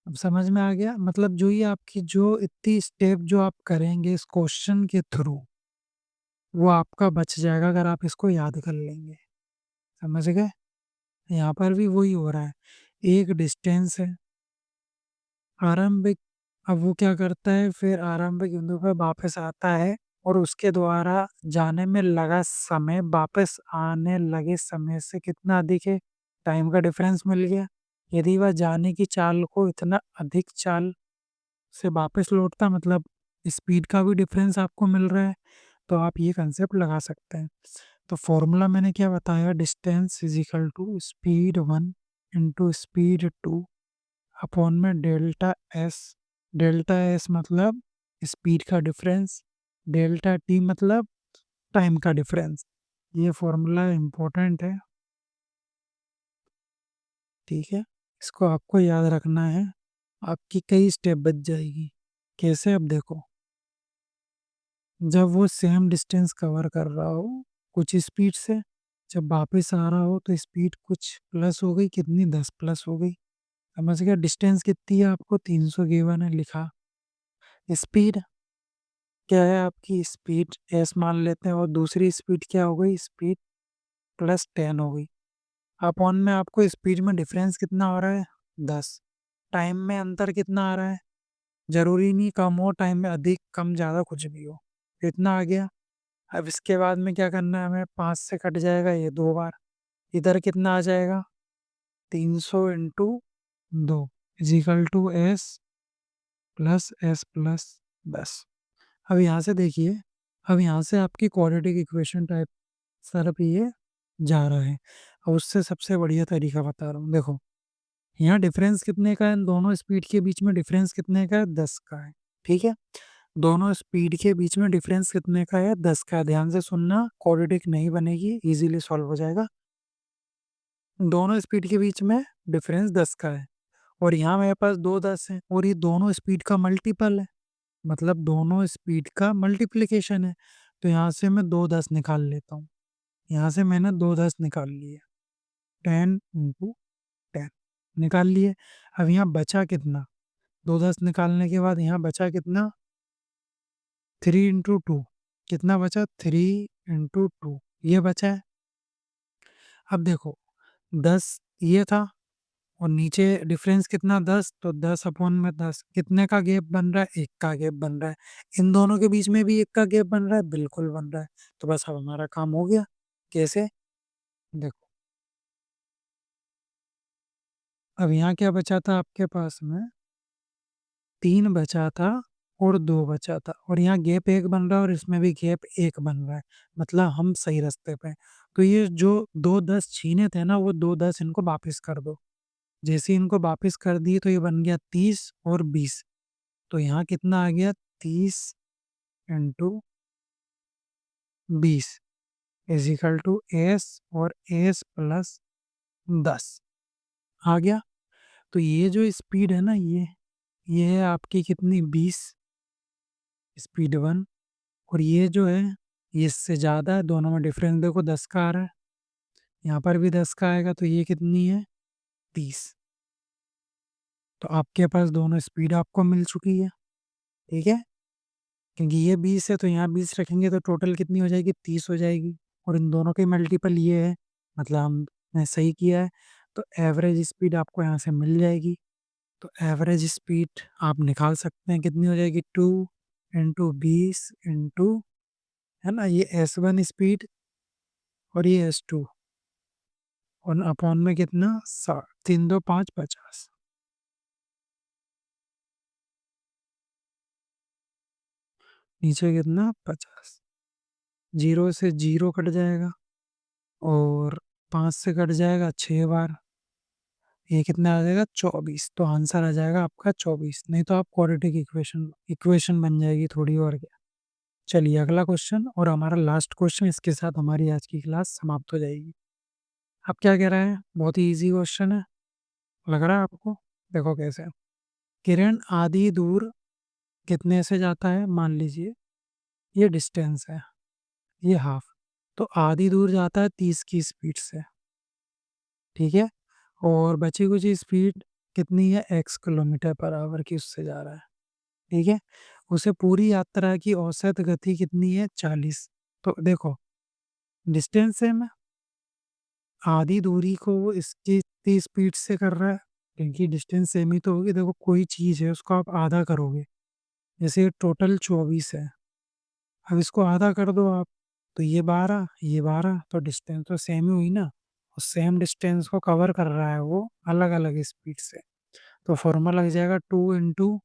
अब समझ में आ गया? मतलब जो ये आपकी जो इतनी स्टेप जो आप करेंगे इस क्वेश्चन के थ्रू, वो आपका बच जाएगा अगर आप इसको याद कर लेंगे। समझ गए? यहाँ पर भी वही हो रहा है। एक डिस्टेंस है आरंभिक, अब वो क्या करता है, फिर आरंभिक बिंदु पर वापस आता है और उसके द्वारा जाने में लगा समय वापस आने लगे समय से कितना अधिक है, टाइम का डिफरेंस मिल गया। यदि वह जाने की चाल को इतना अधिक चाल से वापस लौटता, मतलब स्पीड का भी डिफरेंस आपको मिल रहा है, तो आप ये कंसेप्ट लगा सकते हैं। तो फॉर्मूला मैंने क्या बताया, distance is equal to speed 1 into speed 2 upon में डेल्टा एस मतलब स्पीड का डिफरेंस, डेल्टा टी मतलब टाइम का डिफरेंस। ये फॉर्मूला इम्पोर्टेंट है, ठीक है? इसको आपको याद रखना है, आपकी कई स्टेप बच जाएगी। कैसे? अब देखो, जब वो सेम डिस्टेंस कवर कर रहा हो कुछ स्पीड से, जब वापस आ रहा हो तो स्पीड कुछ प्लस हो गई, कितनी, 10 प्लस हो गई। समझ गया? डिस्टेंस कितनी है आपको 300 गिवन है, लिखा। स्पीड क्या है आपकी, स्पीड एस मान लेते हैं, और दूसरी स्पीड क्या हो गई, स्पीड प्लस 10 हो गई। अपॉन में आपको स्पीड में डिफरेंस कितना हो रहा है, 10। टाइम में अंतर कितना आ रहा है, जरूरी नहीं कम हो, टाइम में अधिक कम ज़्यादा कुछ भी हो, इतना आ गया। अब इसके बाद में क्या करना है हमें, 5 से कट जाएगा ये 2 बार, इधर कितना आ जाएगा, 300 into 2 is equal to s plus s plus 10। अब यहाँ से देखिए, अब यहाँ से आपकी क्वाड्रेटिक इक्वेशन टाइप सर पे ये जा रहा है। और उससे सबसे बढ़िया तरीका बता रहा हूँ, देखो यहाँ डिफरेंस कितने का है, इन दोनों स्पीड के बीच में डिफरेंस कितने का है, 10 का है। ठीक है, दोनों स्पीड के बीच में डिफरेंस कितने का है, 10 का है। ध्यान से सुनना, क्वाड्रेटिक नहीं बनेगी, इजीली सॉल्व हो जाएगा। दोनों स्पीड के बीच में डिफरेंस 10 का है और यहाँ मेरे पास दो 10 है और ये दोनों स्पीड का मल्टीपल है, मतलब दोनों स्पीड का मल्टीप्लिकेशन है। तो यहाँ से मैं दो 10 निकाल लेता हूँ। यहाँ से मैंने दो 10 निकाल लिए, 10 इंटू 10 निकाल लिए। अब यहाँ बचा कितना, दो 10 निकालने के बाद यहाँ बचा कितना, 3 इंटू टू। कितना बचा, 3 इंटू टू, ये बचा है। अब देखो 10 ये था और नीचे डिफरेंस कितना, 10, तो 10 अपॉन में 10, कितने का गैप बन रहा है, एक का गैप बन रहा है। इन दोनों के बीच में भी एक का गैप बन रहा है, बिल्कुल बन रहा है। तो बस अब हमारा काम हो गया। कैसे, देखो अब यहाँ क्या बचा था आपके पास में, 3 बचा था और 2 बचा था और यहाँ गैप 1 बन रहा है और इसमें भी गैप 1 बन रहा है, मतलब हम सही रास्ते पे हैं। तो ये जो दो 10 छीने थे ना, वो दो 10 इनको वापस कर दो। जैसे ही इनको वापस कर दिए तो ये बन गया 30 और 20। तो यहाँ कितना आ गया, 30 into 20 is equal to s और एस प्लस 10 आ गया। तो ये जो स्पीड है ना, ये है आपकी कितनी, 20, स्पीड 1। और ये जो है ये इससे ज़्यादा है, दोनों में डिफरेंस देखो 10 का आ रहा है, यहाँ पर भी 10 का आएगा, तो ये कितनी है, 30। तो आपके पास दोनों स्पीड आपको मिल चुकी है। ठीक है, क्योंकि ये 20 है तो यहाँ 20 रखेंगे तो टोटल कितनी हो जाएगी, 30 हो जाएगी। और इन दोनों के मल्टीपल ये है, मतलब हमने सही किया है। तो एवरेज स्पीड आपको यहाँ से मिल जाएगी। तो एवरेज स्पीड आप निकाल सकते हैं, कितनी हो जाएगी, 2 इंटू 20 इंटू, है ना, ये S1 स्पीड और ये S2 और अपॉन में कितना, 60, 3 2 5 50, नीचे कितना, 50। जीरो से जीरो कट जाएगा और 5 से कट जाएगा 6 बार, ये कितना आ जाएगा, 24। तो आंसर आ जाएगा आपका 24, नहीं तो आप क्वाड्रेटिक इक्वेशन इक्वेशन बन जाएगी थोड़ी, और क्या। चलिए अगला क्वेश्चन और हमारा लास्ट क्वेश्चन, इसके साथ हमारी आज की क्लास समाप्त हो जाएगी। आप क्या कह रहे हैं, बहुत ही इजी क्वेश्चन है, लग रहा है आपको। देखो कैसे, किरण आधी दूर कितने से जाता है, मान लीजिए ये डिस्टेंस है, ये हाफ, तो आधी दूर जाता है 30 की स्पीड से। ठीक है, और बची कुछ स्पीड कितनी है, x किलोमीटर पर आवर की उससे जा रहा है। ठीक है, उसे पूरी यात्रा की औसत गति कितनी है, 40। तो देखो डिस्टेंस सेम है, आधी दूरी को वो इसकी इतनी स्पीड से कर रहा है, क्योंकि डिस्टेंस सेम ही तो होगी। देखो कोई चीज़ है उसको आप आधा करोगे, जैसे टोटल 24 है, अब इसको आधा कर दो आप, तो ये 12 ये 12, तो डिस्टेंस तो सेम ही हुई ना। और सेम डिस्टेंस को कवर कर रहा है वो अलग अलग स्पीड से। तो फॉर्मूला लग जाएगा 2 इंटू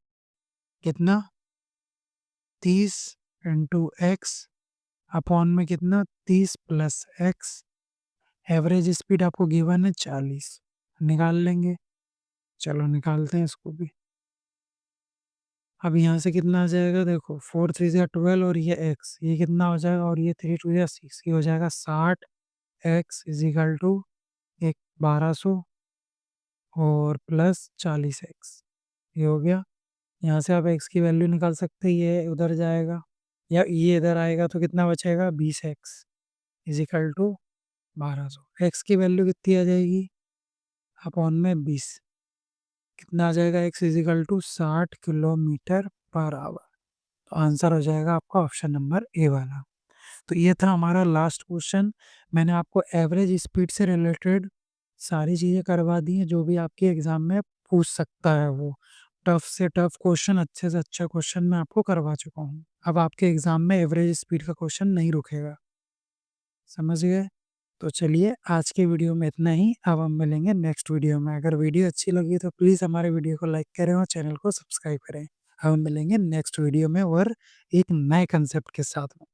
कितना, 30 इंटू एक्स अपॉन में कितना, 30 प्लस एक्स। एवरेज स्पीड आपको गिवन है 40, निकाल लेंगे। चलो निकालते हैं इसको भी। अब यहाँ से कितना आ जाएगा, देखो 4 3 या 12 और ये एक्स, ये कितना हो जाएगा, और ये 3 2 या 6, ये हो जाएगा 60 एक्स इज इक्वल टू एक 1200 और प्लस 40 एक्स, ये हो गया। यहाँ से आप एक्स की वैल्यू निकाल सकते हैं, ये उधर जाएगा या ये इधर आएगा, तो कितना बचेगा, 20 x is equal to 1200। X की वैल्यू कितनी आ जाएगी, अपॉन में 20, कितना आ जाएगा, x is equal to 60 kilometre per hour. तो आंसर हो जाएगा आपका ऑप्शन नंबर ए वाला। तो ये था हमारा लास्ट क्वेश्चन। मैंने आपको एवरेज स्पीड से रिलेटेड सारी चीज़ें करवा दी हैं जो भी आपके एग्ज़ाम में पूछ सकता है वो। टफ से टफ क्वेश्चन, अच्छे से अच्छा क्वेश्चन मैं आपको करवा चुका हूँ। अब आपके एग्ज़ाम में एवरेज स्पीड का क्वेश्चन नहीं रुकेगा, समझ गए। तो चलिए आज के वीडियो में इतना ही। अब हम मिलेंगे नेक्स्ट वीडियो में। अगर वीडियो अच्छी लगी तो प्लीज़ हमारे वीडियो को लाइक करें और चैनल को सब्सक्राइब करें। अब हम मिलेंगे नेक्स्ट वीडियो में और एक नए कंसेप्ट के साथ में।